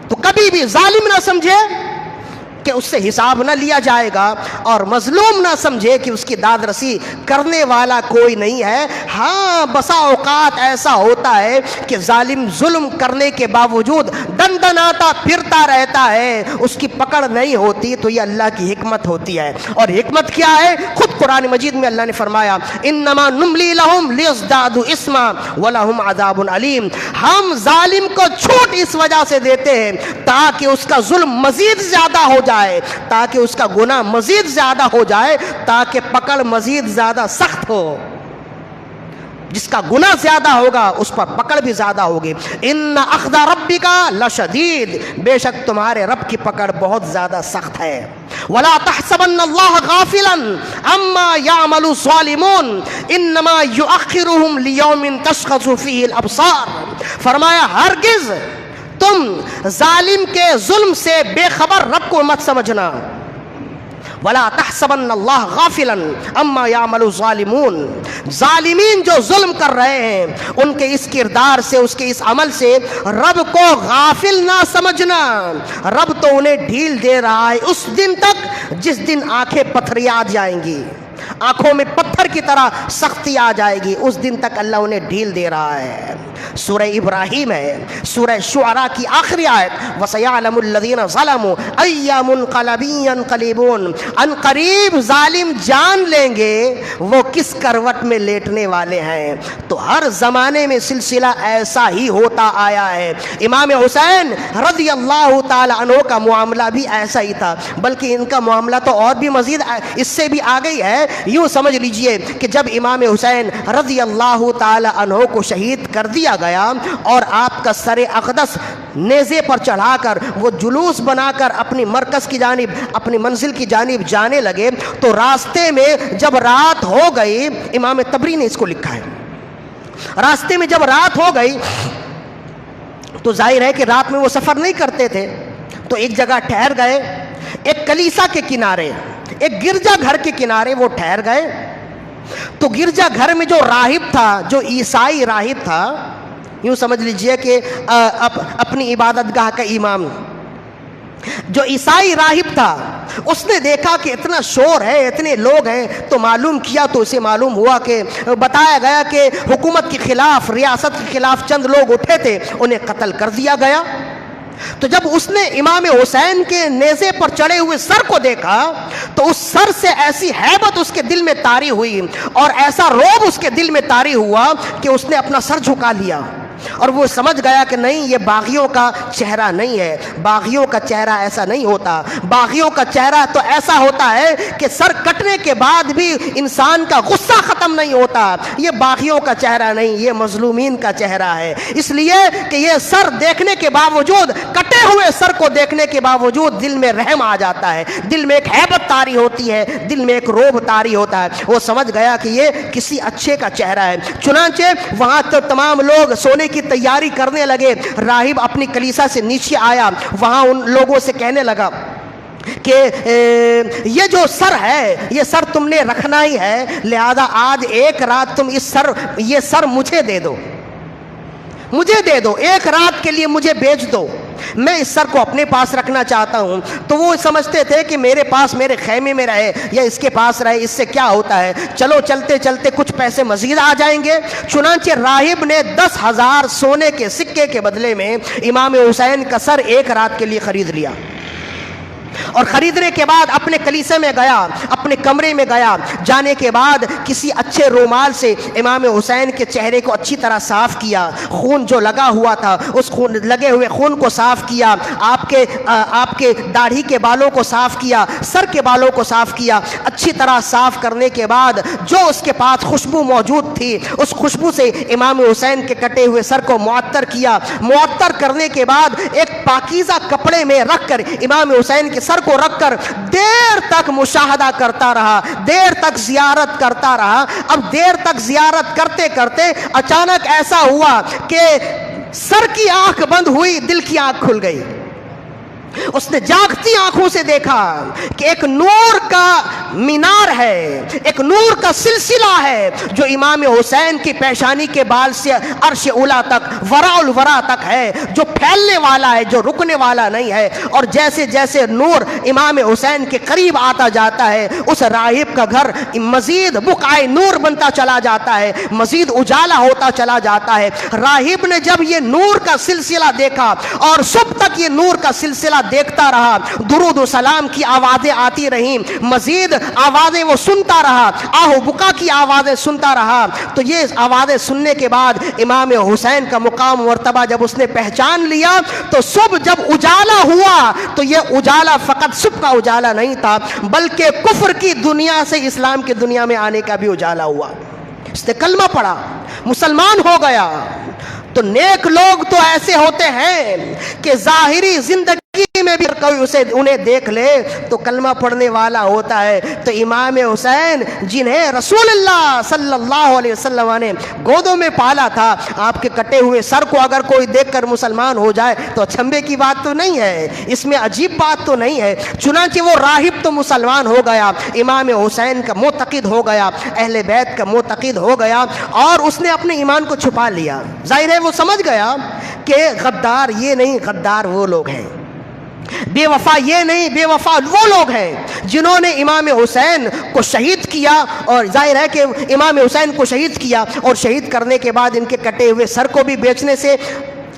تو کبھی بھی ظالم نہ سمجھے کہ اس سے حساب نہ لیا جائے گا، اور مظلوم نہ سمجھے کہ اس کی داد رسی کرنے والا کوئی نہیں ہے۔ ہاں بسا اوقات ایسا ہوتا ہے کہ ظالم ظلم کرنے کے باوجود دندناتا پھرتا رہتا ہے، اس کی پکڑ نہیں ہوتی، تو یہ اللہ کی حکمت ہوتی ہے۔ اور حکمت کیا ہے؟ خود قرآن مجید میں اللہ نے فرمایا انما نملی لہم لیزدادوا اثما ولہم عذاب علیم، ہم ظالم کو چھوٹ اس وجہ سے دیتے ہیں تاکہ اس کا ظلم مزید زیادہ ہو جائے، تاکہ اس کا گناہ مزید زیادہ ہو جائے، تاکہ پکڑ مزید زیادہ سخت ہو۔ جس کا گناہ زیادہ ہوگا اس پر پکڑ بھی زیادہ ہوگی۔ ان اخذ ربک لشدید، بے شک تمہارے رب کی پکڑ بہت زیادہ سخت ہے۔ ولا تحسبن اللہ غافلا عما يعمل الظالمون انما يؤخرهم ليوم تشخص فيه الابصار، فرمایا ہرگز تم ظالم کے ظلم سے بے خبر رب کو مت سمجھنا۔ ولا تحسبن اللہ غافلا اما يعمل الظالمون، ظالمین جو ظلم کر رہے ہیں ان کے اس کردار سے، اس کے اس عمل سے رب کو غافل نہ سمجھنا۔ رب تو انہیں ڈھیل دے رہا ہے اس دن تک جس دن آنکھیں پتھری آ جائیں گی، آنکھوں میں پتھر کی طرح سختی آ جائے گی، اس دن تک اللہ انہیں ڈھیل دے رہا ہے۔ سورہ ابراہیم ہے، سورہ شعراء کی آخری آیت وَسَيَعْلَمُ الَّذِينَ ظَلَمُوا أَيَّ مُنْقَلَبٍ يَنْقَلِبُونَ، ان قریب ظالم جان لیں گے وہ کس کروٹ میں لیٹنے والے ہیں۔ تو ہر زمانے میں سلسلہ ایسا ہی ہوتا آیا ہے۔ امام حسین رضی اللہ تعالی عنہ کا معاملہ بھی ایسا ہی تھا، بلکہ ان کا معاملہ تو اور بھی مزید اس سے بھی آ گئی ہے۔ یوں سمجھ لیجئے کہ جب امام حسین رضی اللہ تعالی عنہ کو شہید کر دیا گیا اور آپ کا سر اقدس نیزے پر چڑھا کر وہ جلوس بنا کر اپنی مرکز کی جانب، اپنی منزل کی جانب جانے لگے، تو راستے میں جب رات ہو گئی، امام طبری نے اس کو لکھا ہے، راستے میں جب رات ہو گئی تو ظاہر ہے کہ رات میں وہ سفر نہیں کرتے تھے، تو ایک جگہ ٹھہر گئے، ایک کلیسا کے کنارے، ایک گرجا گھر کے کنارے وہ ٹھہر گئے۔ تو گرجا گھر میں جو راہب تھا، جو عیسائی راہب تھا، یوں سمجھ لیجئے کہ اپنی عبادت گاہ کا امام، جو عیسائی راہب تھا، اس نے دیکھا کہ اتنا شور ہے، اتنے لوگ ہیں، تو معلوم کیا تو اسے معلوم ہوا کہ بتایا گیا کہ حکومت کے خلاف، ریاست کے خلاف چند لوگ اٹھے تھے، انہیں قتل کر دیا گیا۔ تو جب اس نے امام حسین کے نیزے پر چڑھے ہوئے سر کو دیکھا تو اس سر سے ایسی ہیبت اس کے دل میں طاری ہوئی اور ایسا رعب اس کے دل میں طاری ہوا کہ اس نے اپنا سر جھکا لیا، اور وہ سمجھ گیا کہ نہیں، یہ باغیوں کا چہرہ نہیں ہے، باغیوں کا چہرہ ایسا نہیں ہوتا، باغیوں کا چہرہ تو ایسا ہوتا ہے کہ سر کٹنے کے بعد بھی انسان کا غصہ ختم نہیں ہوتا، یہ باغیوں کا چہرہ نہیں، یہ مظلومین کا چہرہ ہے، اس لیے کہ یہ سر دیکھنے کے باوجود، کٹے ہوئے سر کو دیکھنے کے باوجود دل میں رحم آ جاتا ہے، دل میں ایک ہیبت طاری ہوتی ہے، دل میں ایک رعب طاری ہوتا ہے۔ وہ سمجھ گیا کہ یہ کسی اچھے کا چہرہ ہے، چنانچہ وہاں تو تمام لوگ سونے کی تیاری کرنے لگے۔ راہب اپنی کلیسا سے نیچے آیا، وہاں ان لوگوں سے کہنے لگا کہ یہ جو سر ہے، یہ سر تم نے رکھنا ہی ہے، لہذا آج ایک رات تم یہ سر مجھے دے دو، مجھے دے دو، ایک رات کے لیے مجھے بیچ دو، میں اس سر کو اپنے پاس رکھنا چاہتا ہوں۔ تو وہ سمجھتے تھے کہ میرے پاس، میرے خیمے میں رہے یا اس کے پاس رہے، اس سے کیا ہوتا ہے، چلو چلتے چلتے کچھ پیسے مزید آ جائیں گے۔ چنانچہ راہب نے 10,000 سونے کے سکے کے بدلے میں امام حسین کا سر ایک رات کے لیے خرید لیا، اور خریدنے کے بعد اپنے کلیسے میں گیا، اپنے کمرے میں گیا، جانے کے بعد کسی اچھے رومال سے امام حسین کے چہرے کو اچھی طرح صاف کیا، خون جو لگا ہوا تھا اس لگے ہوئے خون کو صاف کیا، آپ کے داڑھی کے بالوں کو صاف کیا، سر کے بالوں کو صاف کیا، اچھی طرح صاف کرنے کے بعد جو اس کے پاس خوشبو موجود تھی اس خوشبو سے امام حسین کے کٹے ہوئے سر کو معطر کیا، معطر کرنے کے بعد ایک پاکیزہ کپڑے میں رکھ کر امام حسین کے سر کو رکھ کر دیر تک مشاہدہ کرتا رہا، دیر تک زیارت کرتا رہا۔ اب دیر تک زیارت کرتے کرتے اچانک ایسا ہوا کہ سر کی آنکھ بند ہوئی، دل کی آنکھ کھل گئی. اس نے جاگتی آنکھوں سے دیکھا کہ ایک نور کا مینار ہے، ایک نور کا سلسلہ ہے جو امام حسین کی پیشانی کے بال سے عرش اولا تک، ورا الورا تک ہے، جو پھیلنے والا ہے، جو رکنے والا نہیں ہے. اور جیسے جیسے نور امام حسین کے قریب آتا جاتا ہے، اس راہب کا گھر مزید بقعۂ نور بنتا چلا جاتا ہے، مزید اجالا ہوتا چلا جاتا ہے. راہب نے جب یہ نور کا سلسلہ دیکھا اور صبح تک یہ نور کا سلسلہ دیکھتا رہا، درود و سلام کی آوازیں آتی رہیں، مزید آوازیں وہ سنتا رہا، آہ و بکا کی آوازیں سنتا رہا. تو یہ آوازیں سننے کے بعد امام حسین کا مقام مرتبہ جب اس نے پہچان لیا، تو صبح جب اجالا ہوا تو یہ اجالا فقط صبح کا اجالا نہیں تھا، بلکہ کفر کی دنیا سے اسلام کی دنیا میں آنے کا بھی اجالا ہوا. اس نے کلمہ پڑھا، مسلمان ہو گیا. تو نیک لوگ تو ایسے ہوتے ہیں کہ ظاہری زندگی میں بھی کوئی انہیں دیکھ لے تو کلمہ پڑھنے والا ہوتا ہے. تو امام حسین جنہیں رسول اللہ صلی اللہ علیہ وسلم نے گودوں میں پالا تھا، آپ کے کٹے ہوئے سر کو اگر کوئی دیکھ کر مسلمان ہو جائے تو اچھمبے کی بات تو نہیں ہے، اس میں عجیب بات تو نہیں ہے. چنانچہ وہ راہب تو مسلمان ہو گیا، امام حسین کا معتقد ہو گیا، اہل بیت کا معتقد ہو گیا، اور اس نے اپنے ایمان کو چھپا لیا. ظاہر ہے وہ سمجھ گیا کہ غدار یہ نہیں، غدار وہ لوگ ہیں، بے وفا یہ نہیں، بے وفا وہ لوگ ہیں جنہوں نے امام حسین کو شہید کیا. اور ظاہر ہے کہ امام حسین کو شہید کیا، اور شہید کرنے کے بعد ان کے کٹے ہوئے سر کو بھی بیچنے سے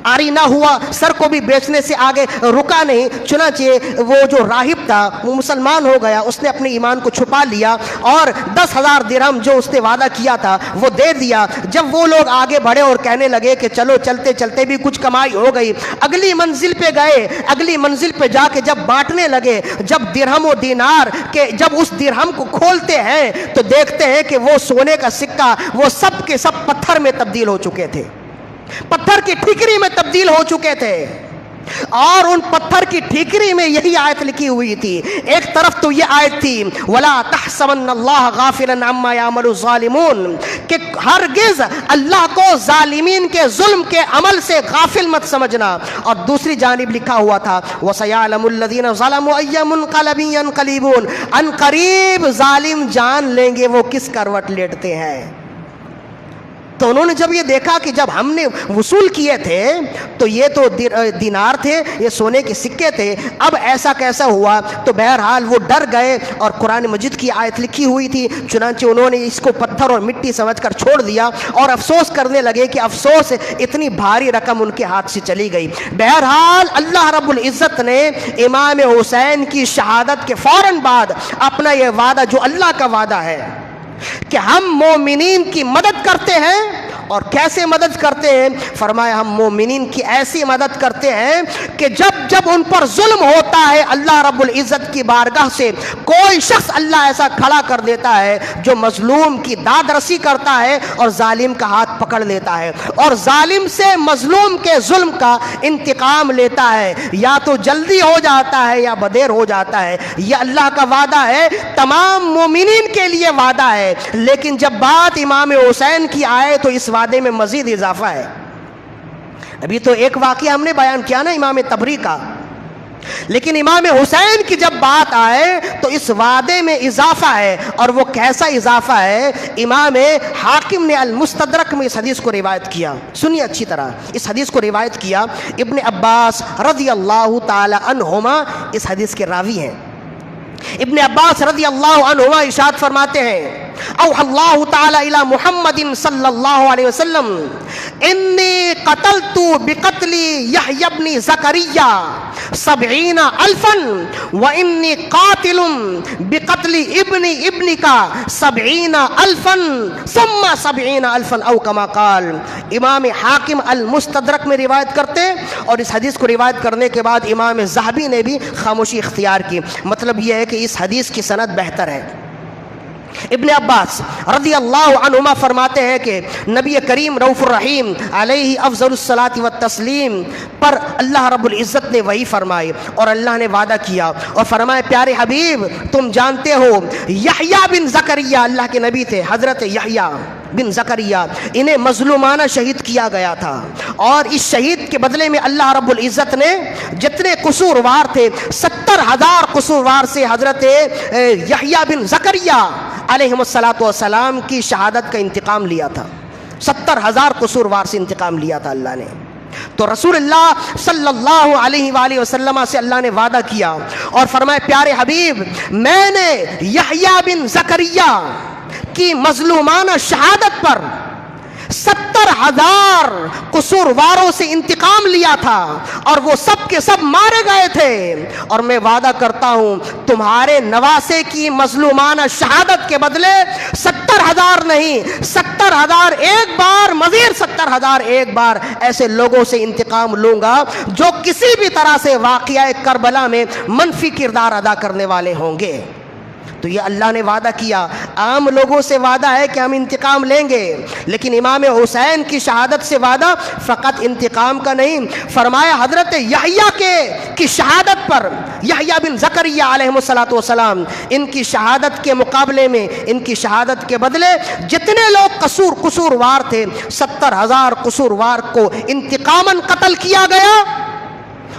آری نہ ہوا، سر کو بھی بیچنے سے آگے رکا نہیں. چنانچہ وہ جو راہب تھا وہ مسلمان ہو گیا، اس نے اپنے ایمان کو چھپا لیا اور 10,000 درہم جو اس نے وعدہ کیا تھا وہ دے دیا. جب وہ لوگ آگے بڑھے اور کہنے لگے کہ چلو چلتے چلتے بھی کچھ کمائی ہو گئی، اگلی منزل پہ گئے، اگلی منزل پہ جا کے جب بانٹنے لگے، جب درہم و دینار کے جب اس درہم کو کھولتے ہیں تو دیکھتے ہیں کہ وہ سونے کا سکہ وہ سب کے سب پتھر میں تبدیل ہو چکے تھے، پتھر کی ٹھیکری میں تبدیل ہو چکے تھے. اور ان پتھر کی ٹھیکری میں یہی آیت لکھی ہوئی تھی. ایک طرف تو یہ آیت تھی وَلَا تَحْسَبَنَّ اللَّهَ غَافِلًا عَمَّا يَعْمَلُ الظَّالِمُونَ، کہ ہرگز اللہ کو ظالمین کے ظلم کے عمل سے غافل مت سمجھنا. اور دوسری جانب لکھا ہوا تھا وَسَيَعْلَمُ الَّذِينَ ظَلَمُوا أَيَّ مُنقَلَبٍ يَنقَلِبُونَ، ان قریب ظالم جان لیں گے وہ کس کروٹ لیٹتے ہیں. تو انہوں نے جب یہ دیکھا کہ جب ہم نے وصول کیے تھے تو یہ تو دینار تھے، یہ سونے کے سکے تھے، اب ایسا کیسا ہوا. تو بہرحال وہ ڈر گئے اور قرآن مجید کی آیت لکھی ہوئی تھی، چنانچہ انہوں نے اس کو پتھر اور مٹی سمجھ کر چھوڑ دیا اور افسوس کرنے لگے کہ افسوس اتنی بھاری رقم ان کے ہاتھ سے چلی گئی. بہرحال اللہ رب العزت نے امام حسین کی شہادت کے فوراً بعد اپنا یہ وعدہ جو اللہ کا وعدہ ہے کہ ہم مومنین کی مدد کرتے ہیں. اور کیسے مدد کرتے ہیں؟ فرمایا ہم مومنین کی ایسی مدد کرتے ہیں کہ جب جب ان پر ظلم ہوتا ہے اللہ رب العزت کی بارگاہ سے کوئی شخص اللہ ایسا کھڑا کر دیتا ہے جو مظلوم کی داد رسی کرتا ہے اور ظالم کا ہاتھ پکڑ لیتا ہے اور ظالم سے مظلوم کے ظلم کا انتقام لیتا ہے. یا تو جلدی ہو جاتا ہے یا بدیر ہو جاتا ہے. یہ اللہ کا وعدہ ہے، تمام مومنین کے لیے وعدہ ہے. لیکن جب بات امام حسین کی آئے تو اس وعدے میں مزید اضافہ ہے. ابھی تو ایک واقعہ ہم نے بیان کیا نا امام تبری کا، لیکن امام حسین کی جب بات آئے تو اس وعدے میں اضافہ ہے. اور وہ کیسا اضافہ ہے؟ امام حاکم نے المستدرک میں اس حدیث کو روایت کیا. سنیے اچھی طرح، اس حدیث کو روایت کیا ابن عباس رضی اللہ تعالی عنہما اس حدیث کے راوی ہیں. ابن عباس رضی اللہ عنہما ارشاد فرماتے ہیں اوحى اللہ تعالی الی محمد صلی اللہ علیہ وسلم انی قتلت بقتل یحیی بن زکریا 70,000 وانی قاتل بقتل ابنک 70,000 ثم 70,000 او کما قال. امام حاکم المستدرک میں روایت کرتے اور اس حدیث کو روایت کرنے کے بعد امام ذہبی نے بھی خاموشی اختیار کی. مطلب یہ ہے کہ اس حدیث کی سند بہتر ہے. ابن عباس رضی اللہ عنہما فرماتے ہیں کہ نبی کریم رؤوف الرحیم علیہ افضل الصلاۃ والتسلیم پر اللہ رب العزت نے وحی فرمائی اور اللہ نے وعدہ کیا اور فرمائے پیارے حبیب تم جانتے ہو یحییٰ بن زکریا اللہ کے نبی تھے، حضرت یحییٰ بن زکریا انہیں مظلومانہ شہید کیا گیا تھا، اور اس شہید کے بدلے میں اللہ رب العزت نے جتنے قصوروار تھے 70,000 قصوروار سے حضرت یحییٰ بن زکریا علیہ السلام کی شہادت کا انتقام لیا تھا۔ 70,000 قصوروار سے انتقام لیا تھا اللہ نے۔ تو رسول اللہ صلی اللہ علیہ وآلہ وسلم سے اللہ نے وعدہ کیا اور فرمایا پیارے حبیب میں نے یحییٰ بن زکریا کی مظلومانہ شہادت پر 70,000 قصورواروں سے انتقام لیا تھا اور وہ سب کے سب مارے گئے تھے، اور میں وعدہ کرتا ہوں تمہارے نواسے کی مظلومانہ شہادت کے بدلے 70,000 نہیں 70,000 ایک بار، مزید 70,000 ایک بار ایسے لوگوں سے انتقام لوں گا جو کسی بھی طرح سے واقعہ کربلا میں منفی کردار ادا کرنے والے ہوں گے۔ تو یہ اللہ نے وعدہ کیا۔ عام لوگوں سے وعدہ ہے کہ ہم انتقام لیں گے، لیکن امام حسین کی شہادت سے وعدہ فقط انتقام کا نہیں، فرمایا حضرت یحییٰ کی شہادت پر، یحییٰ بن زکریا علیہ السلام ان کی شہادت کے مقابلے میں، ان کی شہادت کے بدلے جتنے لوگ قصوروار تھے 70,000 قصوروار کو انتقاماً قتل کیا گیا۔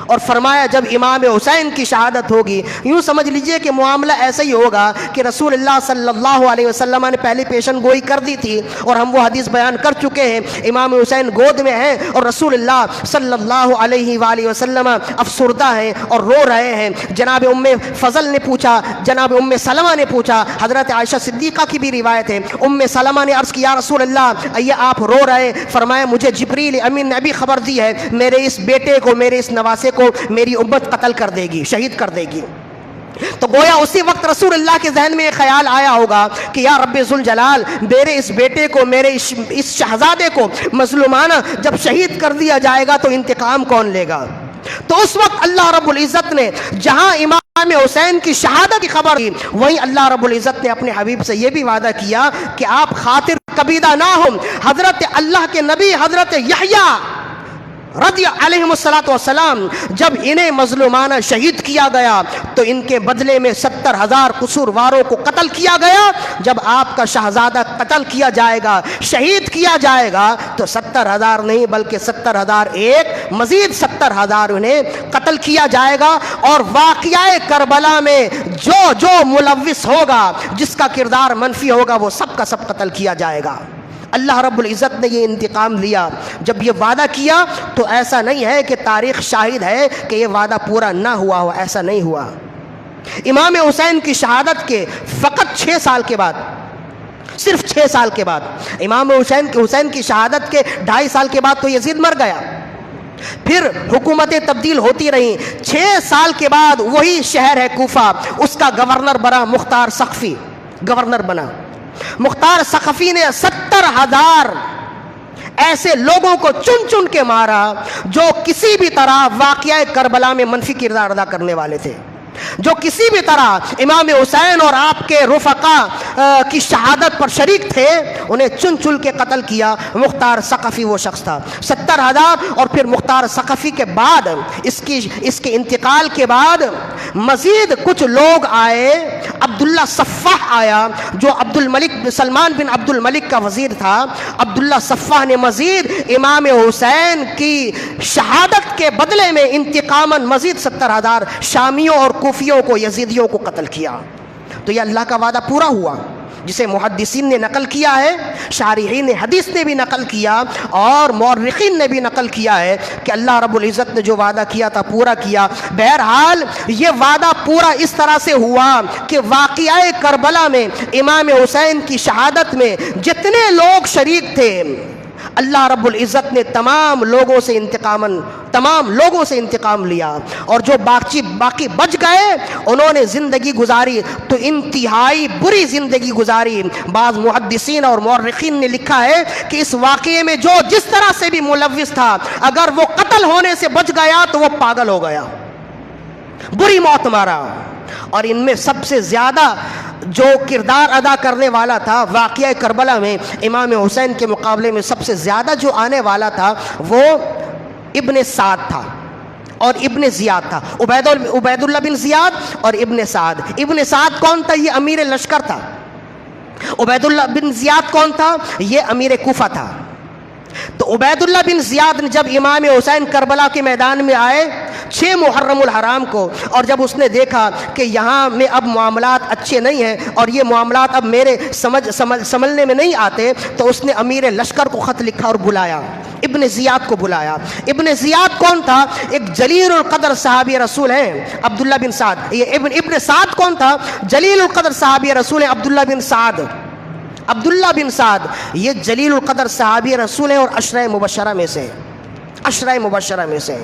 اور فرمایا جب امام حسین کی شہادت ہوگی، یوں سمجھ لیجئے کہ معاملہ ایسا ہی ہوگا کہ رسول اللہ صلی اللہ علیہ وسلم نے پہلی پیشن گوئی کر دی تھی، اور ہم وہ حدیث بیان کر چکے ہیں، امام حسین گود میں ہیں اور رسول اللہ صلی اللہ علیہ وآلہ وسلم افسردہ ہیں اور رو رہے ہیں۔ جناب ام فضل نے پوچھا، جناب ام سلمہ نے پوچھا، حضرت عائشہ صدیقہ کی بھی روایت ہے، ام سلمہ نے عرض کیا رسول اللہ یہ آپ رو رہے؟ فرمایا مجھے جبریل امین نے ابھی خبر دی ہے میرے اس بیٹے کو، میرے اس نواسے کو میری امت قتل کر دے گی، شہید کر دے گی۔ تو گویا اسی وقت رسول اللہ کے ذہن میں ایک خیال آیا ہوگا کہ یا رب ذوالجلال میرے اس بیٹے کو، میرے اس شہزادے کو مظلومانہ جب شہید کر دیا جائے گا تو انتقام کون لے گا؟ تو اس وقت اللہ رب العزت نے جہاں امام حسین کی شہادت کی خبر دی، وہیں اللہ رب العزت نے اپنے حبیب سے یہ بھی وعدہ کیا کہ آپ خاطر کبیدہ نہ ہوں۔ حضرت اللہ کے نبی حضرت یحییٰ رضی علیہ السلام جب انہیں مظلومانہ شہید کیا گیا تو ان کے بدلے میں 70,000 قصورواروں کو قتل کیا گیا۔ جب آپ کا شہزادہ قتل کیا جائے گا، شہید کیا جائے گا، تو 70,000 نہیں بلکہ 70,000 ایک مزید 70,000 انہیں قتل کیا جائے گا، اور واقعہ کربلا میں جو ملوث ہوگا، جس کا کردار منفی ہوگا، وہ سب کا سب قتل کیا جائے گا۔ اللہ رب العزت نے یہ انتقام لیا۔ جب یہ وعدہ کیا تو ایسا نہیں ہے کہ تاریخ شاہد ہے کہ یہ وعدہ پورا نہ ہوا ہو، ایسا نہیں ہوا۔ امام حسین کی شہادت کے فقط 6 سال کے بعد، صرف 6 سال کے بعد، امام حسین کی شہادت کے 2.5 سال کے بعد تو یزید مر گیا، پھر حکومتیں تبدیل ہوتی رہیں۔ 6 سال کے بعد وہی شہر ہے کوفہ، اس کا گورنر بنا مختار سقفی، گورنر بنا۔ مختار سقفی نے 70,000 ایسے لوگوں کو چن چن کے مارا جو کسی بھی طرح واقعہ کربلا میں منفی کردار ادا کرنے والے تھے، جو کسی بھی طرح امام حسین اور آپ کے رفقا کی شہادت پر شریک تھے، انہیں چن چن کے قتل کیا۔ مختار سقفی وہ شخص تھا۔ 70,000، اور پھر مختار سقفی کے بعد اس کے انتقال کے بعد مزید کچھ لوگ آئے۔ عبداللہ صفاح آیا جو سلمان بن عبد الملک کا وزیر تھا۔ عبداللہ صفاح نے مزید امام حسین کی شہادت کے بدلے میں انتقاماً مزید 70,000 شامیوں اور کوفیوں کو، یزیدیوں کو قتل کیا۔ تو یہ اللہ کا وعدہ پورا ہوا، جسے محدثین نے نقل کیا ہے، شارحین حدیث نے بھی نقل کیا، اور مورخین نے بھی نقل کیا ہے کہ اللہ رب العزت نے جو وعدہ کیا تھا پورا کیا۔ بہرحال یہ وعدہ پورا اس طرح سے ہوا کہ واقعہ کربلا میں امام حسین کی شہادت میں جتنے لوگ شریک تھے، اللہ رب العزت نے تمام لوگوں سے انتقام لیا، اور جو باقی بچ گئے انہوں نے زندگی گزاری تو انتہائی بری زندگی گزاری۔ بعض محدثین اور مورخین نے لکھا ہے کہ اس واقعے میں جو جس طرح سے بھی ملوث تھا، اگر وہ قتل ہونے سے بچ گیا تو وہ پاگل ہو گیا، بری موت مارا۔ اور ان میں سب سے زیادہ جو کردار ادا کرنے والا تھا واقعہ کربلا میں امام حسین کے مقابلے میں سب سے زیادہ جو آنے والا تھا وہ ابن سعد تھا اور ابن زیاد تھا، عبید اللہ بن زیاد اور ابن سعد۔ ابن سعد کون تھا؟ یہ امیر لشکر تھا، عبیداللہ بن زیاد کون تھا؟ یہ امیر کوفہ تھا. تو عبیداللہ بن زیاد نے جب امام حسین کربلا کے میدان میں آئے 6 محرم الحرام کو، اور جب اس نے دیکھا کہ یہاں میں اب معاملات اچھے نہیں ہیں اور یہ معاملات اب میرے سمجھنے میں نہیں آتے، تو اس نے امیر لشکر کو خط لکھا اور بلایا، ابن زیاد کو بلایا. ابن زیاد کون تھا؟ ایک جلیل القدر صحابی رسول ہیں عبداللہ بن سعد. یہ ابن سعد کون تھا؟ جلیل القدر صحابی رسول ہیں عبداللہ بن سعد. عبداللہ بن سعد یہ جلیل القدر صحابی رسول ہیں اور عشرہ مبشرہ میں سے، عشرہ مبشرہ میں سے.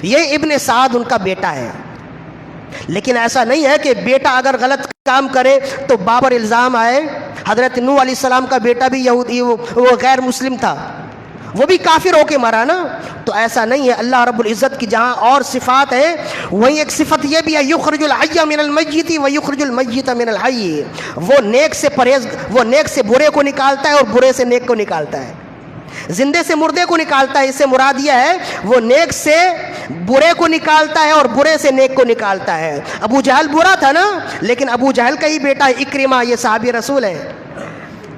یہ ابن سعد ان کا بیٹا ہے. لیکن ایسا نہیں ہے کہ بیٹا اگر غلط کام کرے تو باپ پر الزام آئے. حضرت نوح علیہ السلام کا بیٹا بھی یہودی، وہ غیر مسلم تھا، وہ بھی کافر ہو کے مرا نا. تو ایسا نہیں ہے. اللہ رب العزت کی جہاں اور صفات ہے وہیں ایک صفت یہ بھی ہے، یخرج الحی من المیت ویخرج المیت من الحی. وہ نیک سے برے کو نکالتا ہے اور برے سے نیک کو نکالتا ہے، زندے سے مردے کو نکالتا ہے. اس سے مراد یہ ہے وہ نیک سے برے کو نکالتا ہے اور برے سے نیک کو نکالتا ہے. ابو جہل برا تھا نا، لیکن ابو جہل کا ہی بیٹا اکرمہ، یہ صحابی رسول ہے،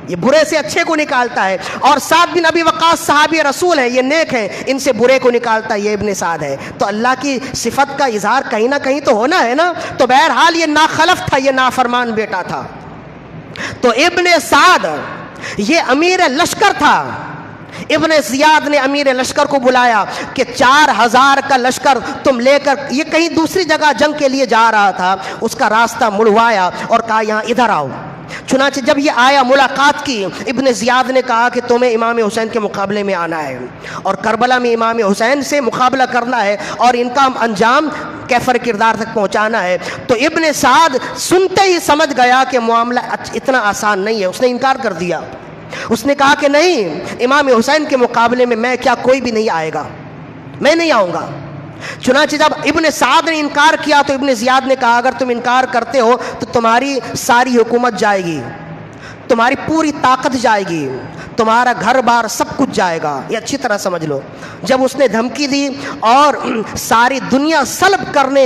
یہ برے سے اچھے کو نکالتا ہے. اور سعد بن ابی وقاص صحابی رسول ہے، یہ نیک ہیں، ان سے برے کو نکالتا ہے، یہ ابن سعد ہے. تو اللہ کی صفت کا اظہار کہیں نہ کہیں تو ہونا ہے نا. تو بہرحال یہ ناخلف تھا، یہ نافرمان بیٹا تھا. تو ابن سعد یہ امیر لشکر تھا. ابن زیاد نے امیر لشکر کو بلایا کہ 4000 کا لشکر تم لے کر، یہ کہیں دوسری جگہ جنگ کے لیے جا رہا تھا، اس کا راستہ مڑوایا اور کہا یہاں ادھر آؤ. چنانچہ جب یہ آیا ملاقات کی، ابن زیاد نے کہا کہ تمہیں امام حسین کے مقابلے میں آنا ہے اور کربلا میں امام حسین سے مقابلہ کرنا ہے اور ان کا انجام کیفر کردار تک پہنچانا ہے. تو ابن سعد سنتے ہی سمجھ گیا کہ معاملہ اتنا آسان نہیں ہے. اس نے انکار کر دیا. اس نے کہا کہ نہیں، امام حسین کے مقابلے میں میں کیا، کوئی بھی نہیں آئے گا، میں نہیں آؤں گا. چنانچہ جب ابن سعد نے انکار کیا تو ابن زیاد نے کہا اگر تم انکار کرتے ہو تو تمہاری ساری حکومت جائے گی، تمہاری پوری طاقت جائے گی، تمہارا گھر بار سب کچھ جائے گا. یہ اچھی طرح سمجھ لو. جب اس نے دھمکی دی اور ساری دنیا سلب کرنے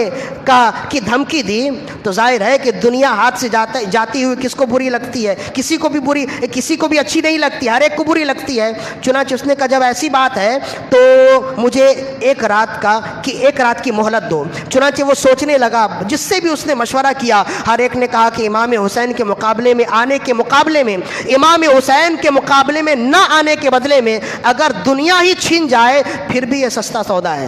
کی دھمکی دی تو ظاہر ہے کہ دنیا ہاتھ سے جاتی ہوئی کس کو بری لگتی ہے؟ کسی کو بھی اچھی نہیں لگتی، ہر ایک کو بری لگتی ہے. چنانچہ اس نے کہا جب ایسی بات ہے تو مجھے ایک رات کی مہلت دو. چنانچہ وہ سوچنے لگا. جس سے بھی اس نے مشورہ کیا ہر ایک نے کہا کہ امام حسین کے مقابلے میں آنے کے مقابلے میں، امام حسین کے مقابلے میں نہ آنے کے بدلے میں اگر دنیا ہی چھین جائے پھر بھی یہ سستا سودا ہے.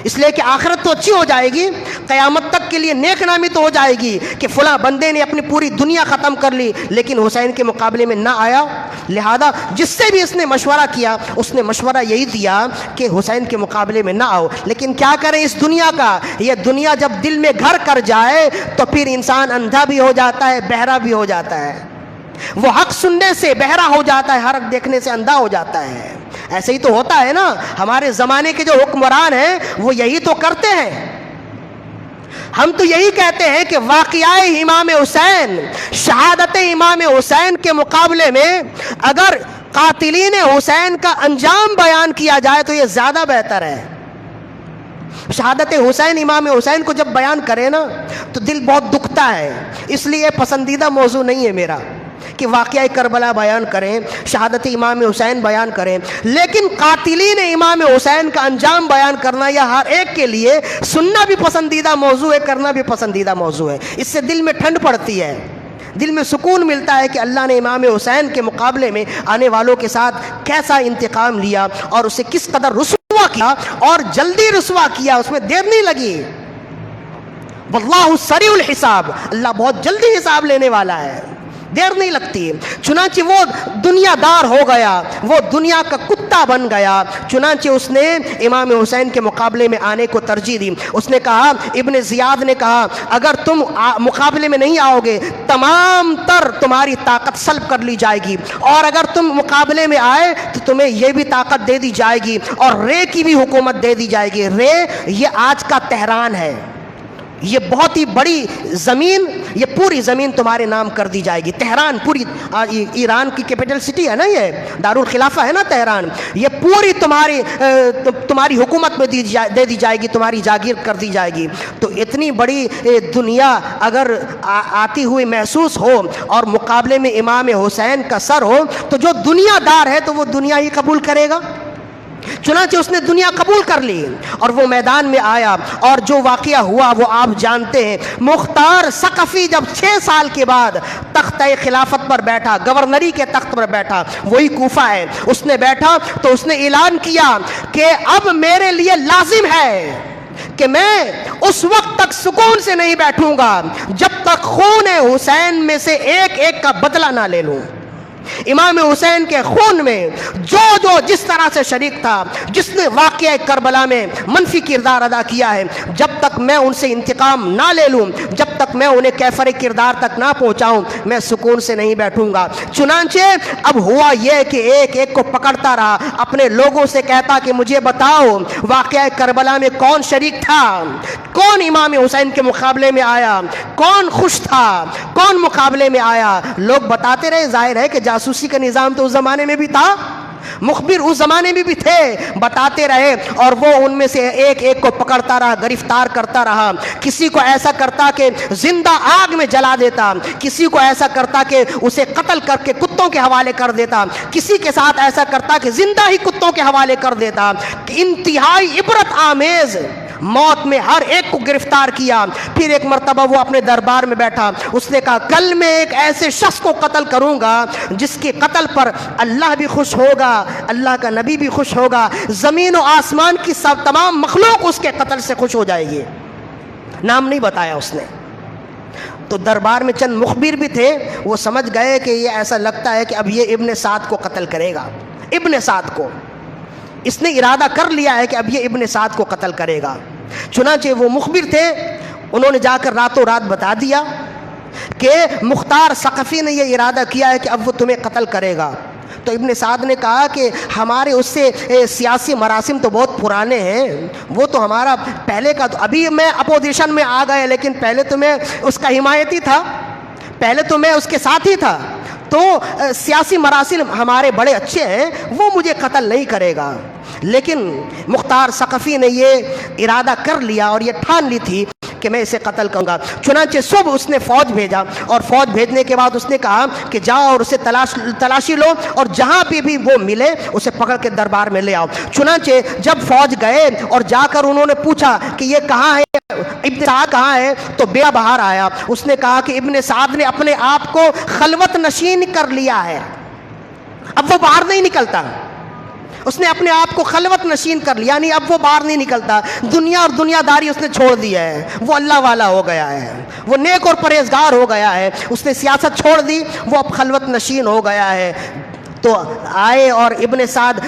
اس لیے کہ آخرت تو اچھی ہو جائے گی، قیامت تک کے لیے نیک نامی تو ہو جائے گی کہ فلاں بندے نے اپنی پوری دنیا ختم کر لی لیکن حسین کے مقابلے میں نہ آیا. لہذا جس سے بھی اس نے مشورہ کیا اس نے مشورہ یہی دیا کہ حسین کے مقابلے میں نہ آؤ. لیکن کیا کریں اس دنیا کا، یہ دنیا جب دل میں گھر کر جائے تو پھر انسان اندھا بھی ہو جاتا ہے، بہرا بھی ہو جاتا ہے. وہ حق سننے سے بہرا ہو جاتا ہے، حق دیکھنے سے اندھا ہو جاتا ہے. ایسے ہی تو ہوتا ہے نا. ہمارے زمانے کے جو حکمران ہیں وہ یہی تو کرتے ہیں. ہم تو یہی کہتے ہیں کہ واقعہ امام حسین، شہادت امام حسین کے مقابلے میں اگر قاتلین حسین کا انجام بیان کیا جائے تو یہ زیادہ بہتر ہے. شہادت حسین، امام حسین کو جب بیان کرے نا تو دل بہت دکھتا ہے. اس لیے پسندیدہ موضوع نہیں ہے میرا کہ واقعہ کربلا بیان کریں، شہادت امام حسین بیان کریں، لیکن قاتلین امام حسین کا انجام بیان کرنا یہ ہر ایک کے لیے سننا بھی پسندیدہ موضوع ہے، کرنا بھی پسندیدہ موضوع ہے. اس سے دل میں ٹھنڈ پڑتی ہے، دل میں سکون ملتا ہے کہ اللہ نے امام حسین کے مقابلے میں آنے والوں کے ساتھ کیسا انتقام لیا اور اسے کس قدر رسوا کیا، اور جلدی رسوا کیا، اس میں دیر نہیں لگی. واللہ سریع الحساب، اللہ بہت جلدی حساب لینے والا ہے، دیر نہیں لگتی. چنانچہ وہ دنیا دار ہو گیا، وہ دنیا کا کتا بن گیا. چنانچہ اس نے امام حسین کے مقابلے میں آنے کو ترجیح دی. اس نے کہا، ابن زیاد نے کہا اگر تم مقابلے میں نہیں آؤ گے تمام تر تمہاری طاقت سلب کر لی جائے گی، اور اگر تم مقابلے میں آئے تو تمہیں یہ بھی طاقت دے دی جائے گی اور رے کی بھی حکومت دے دی جائے گی. رے یہ آج کا تہران ہے. یہ بہت ہی بڑی زمین، یہ پوری زمین تمہارے نام کر دی جائے گی. تہران پوری ایران کی کیپٹل سٹی ہے نا، یہ دارالخلافہ ہے نا تہران، یہ پوری تمہاری حکومت میں دے دی جائے گی، تمہاری جاگیر کر دی جائے گی. تو اتنی بڑی دنیا اگر آتی ہوئی محسوس ہو اور مقابلے میں امام حسین کا سر ہو، تو جو دنیا دار ہے تو وہ دنیا ہی قبول کرے گا. چنانچہ اس نے دنیا قبول کر لی اور وہ میدان میں آیا، اور جو واقعہ ہوا وہ آپ جانتے ہیں. مختار ثقفی جب 6 سال کے بعد تختہ خلافت پر بیٹھا، گورنری کے تخت پر بیٹھا، وہی کوفہ ہے، اس نے بیٹھا تو اس نے اعلان کیا کہ اب میرے لیے لازم ہے کہ میں اس وقت تک سکون سے نہیں بیٹھوں گا جب تک خون حسین میں سے ایک ایک کا بدلہ نہ لے لوں. امام حسین کے خون میں جو جس طرح سے شریک تھا، جس نے واقعہ کربلا میں منفی کردار ادا کیا ہے، جب تک میں ان سے انتقام نہ لے لوں، جب تک میں انہیں کیفر کردار تک نہ پہنچاؤں، میں سکون سے نہیں بیٹھوں گا. چنانچہ اب ہوا یہ کہ ایک ایک کو پکڑتا رہا، اپنے لوگوں سے کہتا کہ مجھے بتاؤ واقعہ کربلا میں کون شریک تھا، کون امام حسین کے مقابلے میں آیا، کون خوش تھا، کون مقابلے میں آیا. لوگ بتاتے رہے. ظاہر ہے کہ جاسوسی کا نظام تو اس زمانے میں بھی تھا، مخبر اس زمانے میں بھی تھے، بتاتے رہے. اور وہ ان میں سے ایک ایک کو پکڑتا رہا، گرفتار کرتا رہا. کسی کو ایسا کرتا کہ زندہ آگ میں جلا دیتا، کسی کو ایسا کرتا کہ اسے قتل کر کے کتوں کے حوالے کر دیتا، کسی کے ساتھ ایسا کرتا کہ زندہ ہی کتوں کے حوالے کر دیتا. انتہائی عبرت آمیز موت میں ہر ایک کو گرفتار کیا. پھر ایک مرتبہ وہ اپنے دربار میں بیٹھا، اس نے کہا کل میں ایک ایسے شخص کو قتل کروں گا جس کے قتل پر اللہ بھی خوش ہوگا، اللہ کا نبی بھی خوش ہوگا، زمین و آسمان کی سب تمام مخلوق اس کے قتل سے خوش ہو جائے گی. نام نہیں بتایا اس نے. تو دربار میں چند مخبر بھی تھے، وہ سمجھ گئے کہ یہ ایسا لگتا ہے کہ اب یہ ابن سعد کو قتل کرے گا. ابن سعد کو اس نے ارادہ کر لیا ہے کہ اب یہ ابن سعد کو قتل کرے گا. چنانچہ وہ مخبر تھے، انہوں نے جا کر راتوں رات بتا دیا کہ مختار ثقفی نے یہ ارادہ کیا ہے کہ اب وہ تمہیں قتل کرے گا. تو ابن سعد نے کہا کہ ہمارے اس سے سیاسی مراسم تو بہت پرانے ہیں، وہ تو ہمارا پہلے کا، تو ابھی میں اپوزیشن میں آ گئے لیکن پہلے تو میں اس کا حمایتی تھا، پہلے تو میں اس کے ساتھ ہی تھا، تو سیاسی مراسم ہمارے بڑے اچھے ہیں، وہ مجھے قتل نہیں کرے گا. لیکن مختار ثقفی نے یہ ارادہ کر لیا اور یہ ٹھان لی تھی کہ میں اسے قتل کروں گا. چنانچہ صبح اس نے فوج بھیجا، اور فوج بھیجنے کے بعد اس نے کہا کہ جاؤ اور اسے تلاشی لو، اور جہاں پہ بھی وہ ملے اسے پکڑ کے دربار میں لے آؤ. چنانچہ جب فوج گئے اور جا کر انہوں نے پوچھا کہ یہ کہاں ہے، ابن سعد کہاں ہے، تو بیٹا باہر آیا. اس نے کہا کہ ابن سعد نے اپنے آپ کو خلوت نشین کر لیا ہے، اب وہ باہر نہیں نکلتا. اس نے اپنے آپ کو خلوت نشین کر لیا، یعنی اب وہ باہر نہیں نکلتا. دنیا اور دنیا داری اس نے چھوڑ دی ہے، وہ اللہ والا ہو گیا ہے، وہ نیک اور پرہیزگار ہو گیا ہے. اس نے سیاست چھوڑ دی، وہ اب خلوت نشین ہو گیا ہے. تو آئے اور ابن سعد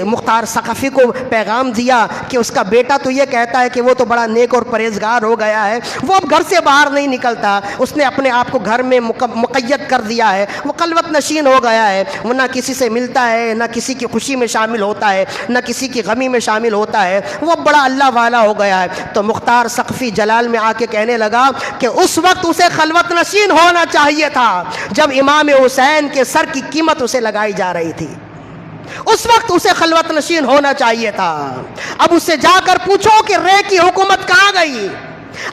مختار ثقفی کو پیغام دیا کہ اس کا بیٹا تو یہ کہتا ہے کہ وہ تو بڑا نیک اور پرہیزگار ہو گیا ہے، وہ اب گھر سے باہر نہیں نکلتا، اس نے اپنے آپ کو گھر میں مقید کر دیا ہے، وہ خلوت نشین ہو گیا ہے، وہ نہ کسی سے ملتا ہے، نہ کسی کی خوشی میں شامل ہوتا ہے، نہ کسی کی غمی میں شامل ہوتا ہے، وہ بڑا اللہ والا ہو گیا ہے. تو مختار ثقفی جلال میں آ کے کہنے لگا کہ اس وقت اسے خلوت نشین ہونا چاہیے تھا جب امام حسین کے سر کی قیمت اسے لگائی جا رہی تھی، اس وقت اسے خلوت نشین ہونا چاہیے تھا. اب اس سے جا کر پوچھو کہ رے کی حکومت کہاں گئی،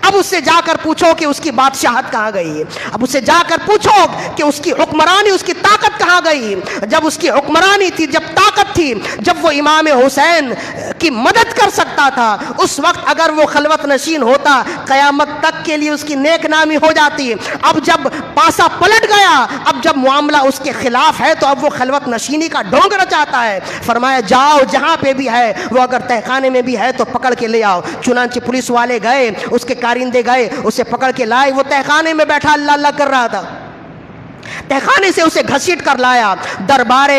اب اس سے جا کر پوچھو کہ اس کی بادشاہت کہاں گئی، اب اس سے جا کر پوچھو کہ اس کی حکمرانی، اس کی طاقت کہاں گئی. جب اس کی حکمرانی تھی، جب طاقت تھی، جب وہ امام حسین کی مدد کر سکتا تھا، اس وقت اگر وہ خلوت نشین ہوتا قیامت تک کے لیے اس کی نیک نامی ہو جاتی. اب جب پاسا پلٹ گیا، اب جب معاملہ اس کے خلاف ہے تو اب وہ خلوت نشینی کا ڈھونگ رچاتا ہے. فرمایا جاؤ جہاں پہ بھی ہے، وہ اگر تہخانے میں بھی ہے تو پکڑ کے لے آؤ. چنانچہ پولیس والے گئے، اس کے کارندے گئے، اسے پکڑ کے لائے. وہ تہخانے میں بیٹھا اللہ اللہ کر رہا تھا، تہخانے سے اسے گھسیٹ کر لایا، دربار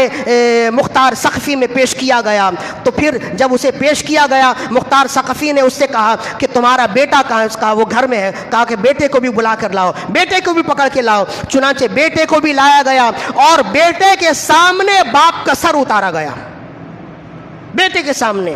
مختار ثقفی میں پیش کیا گیا. تو پھر جب اسے پیش کیا گیا، مختار ثقفی نے اس سے کہا کہ تمہارا بیٹا کہاں ہے؟ اس کا وہ گھر میں ہے. کہا کہ بیٹے کو بھی بلا کر لاؤ، بیٹے کو بھی پکڑ کے لاؤ. چنانچہ بیٹے کو بھی لایا گیا اور بیٹے کے سامنے باپ کا سر اتارا گیا، بیٹے کے سامنے.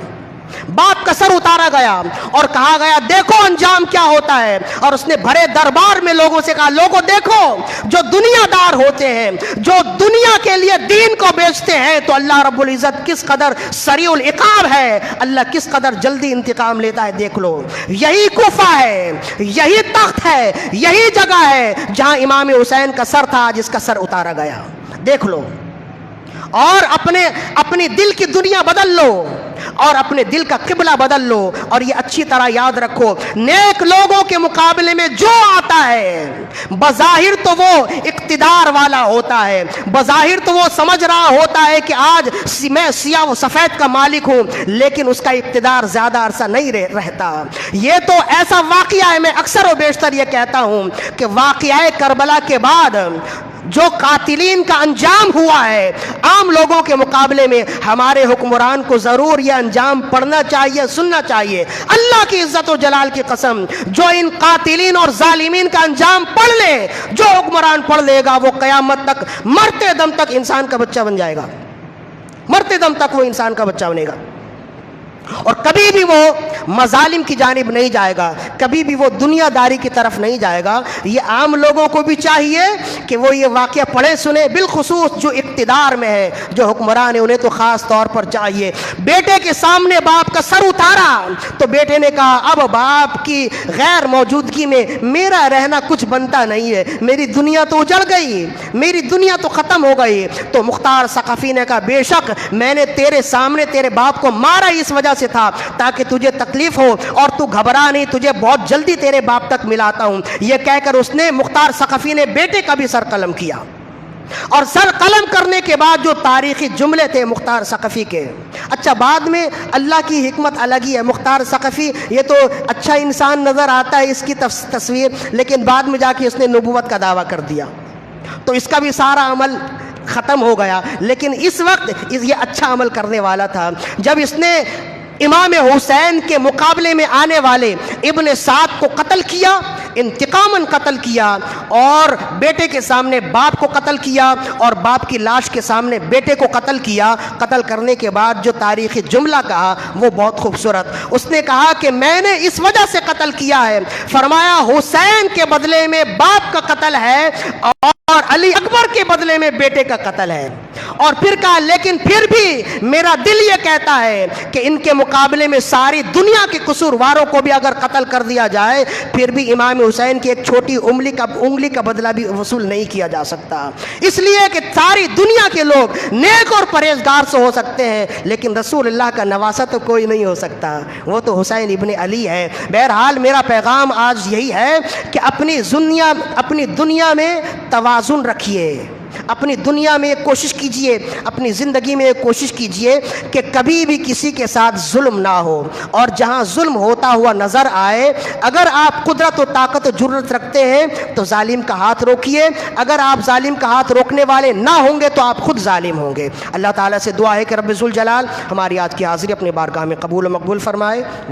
باپ کا سر اتارا گیا اور کہا گیا دیکھو انجام کیا ہوتا ہے. اور اس نے بھرے دربار میں لوگوں سے کہا لوگوں دیکھو جو دنیا دار ہوتے ہیں, جو دنیا کے لیے دین کو بیچتے ہیں, تو اللہ رب العزت کس قدر سریع العقاب ہے, اللہ کس قدر جلدی انتقام لیتا ہے. دیکھ لو یہی کوفہ ہے, یہی تخت ہے, یہی جگہ ہے جہاں امام حسین کا سر تھا جس کا سر اتارا گیا. دیکھ لو اور اپنی دل کی دنیا بدل لو اور اپنے دل کا قبلہ بدل لو. اور یہ اچھی طرح یاد رکھو, نیک لوگوں کے مقابلے میں جو آتا ہے بظاہر تو وہ اقتدار والا ہوتا ہے, بظاہر تو وہ سمجھ رہا ہوتا ہے کہ آج میں سیاہ و سفید کا مالک ہوں, لیکن اس کا اقتدار زیادہ عرصہ نہیں رہتا. یہ تو ایسا واقعہ ہے, میں اکثر و بیشتر یہ کہتا ہوں کہ واقعہ کربلا کے بعد جو قاتلین کا انجام ہوا ہے عام لوگوں کے مقابلے میں, ہمارے حکمران کو ضرور یہ انجام پڑھنا چاہیے, سننا چاہیے. اللہ کی عزت و جلال کی قسم, جو ان قاتلین اور ظالمین کا انجام پڑھ لے, جو حکمران پڑھ لے گا, وہ قیامت تک مرتے دم تک انسان کا بچہ بن جائے گا, مرتے دم تک وہ انسان کا بچہ بنے گا. اور کبھی بھی وہ مظالم کی جانب نہیں جائے گا, کبھی بھی وہ دنیا داری کی طرف نہیں جائے گا. یہ عام لوگوں کو بھی چاہیے کہ وہ یہ واقعہ پڑھیں سنیں, بالخصوص جو اقتدار میں ہے, جو حکمران ہے, انہیں تو خاص طور پر چاہیے. بیٹے کے سامنے باپ کا سر اتارا تو بیٹے نے کہا اب باپ کی غیر موجودگی میں میرا رہنا کچھ بنتا نہیں ہے, میری دنیا تو اجڑ گئی, میری دنیا تو ختم ہو گئی. تو مختار ثقفی نے کہا بے شک میں نے تیرے سامنے تیرے باپ کو مارا اس وجہ سے تھا تاکہ تجھے تکلیف ہو, اور تو گھبرا نہیں, تجھے بہت جلدی تیرے باپ تک ملاتا ہوں. یہ کہہ کر اس نے مختار ثقفی نے بیٹے کا بھی سر قلم کیا. اور سر قلم کرنے کے بعد جو تاریخی جملے تھے مختار ثقفی کے, اچھا بعد میں اللہ کی حکمت الگ ہی ہے. مختار ثقفی یہ تو اچھا انسان نظر آتا ہے اس کی تصویر, لیکن بعد میں جا کے اس نے نبوت کا دعویٰ کر دیا, تو اس کا بھی سارا عمل ختم ہو گیا. لیکن اس وقت یہ اچھا عمل کرنے والا تھا. جب اس نے امام حسین کے مقابلے میں آنے والے ابن سعد کو قتل کیا, انتقاماً قتل کیا, اور بیٹے کے سامنے باپ کو قتل کیا, اور باپ کی لاش کے سامنے بیٹے کو قتل کیا. قتل کرنے کے بعد جو تاریخی جملہ کہا وہ بہت خوبصورت. اس نے کہا کہ میں نے اس وجہ سے قتل کیا ہے, فرمایا حسین کے بدلے میں باپ کا قتل ہے اور علی اکبر کے بدلے میں بیٹے کا قتل ہے. اور پھر کہا لیکن پھر بھی میرا دل یہ کہتا ہے کہ ان کے مقابلے میں ساری دنیا کے قصورواروں کو بھی اگر قتل کر دیا جائے پھر بھی امام حسین کی ایک چھوٹی انگلی کا بدلہ بھی وصول نہیں کیا جا سکتا. اس لیے کہ ساری دنیا کے لوگ نیک اور پرہیزگار سے ہو سکتے ہیں, لیکن رسول اللہ کا نواسہ تو کوئی نہیں ہو سکتا, وہ تو حسین ابن علی ہے. بہرحال میرا پیغام آج یہی ہے کہ اپنی دنیا میں توازن رکھیے, اپنی دنیا میں کوشش کیجئے, اپنی زندگی میں کوشش کیجئے کہ کبھی بھی کسی کے ساتھ ظلم نہ ہو, اور جہاں ظلم ہوتا ہوا نظر آئے اگر آپ قدرت و طاقت و جرأت رکھتے ہیں تو ظالم کا ہاتھ روکیے. اگر آپ ظالم کا ہاتھ روکنے والے نہ ہوں گے تو آپ خود ظالم ہوں گے. اللہ تعالیٰ سے دعا ہے کہ رب ذوالجلال ہماری آج کی حاضری اپنے بارگاہ میں قبول و مقبول فرمائے.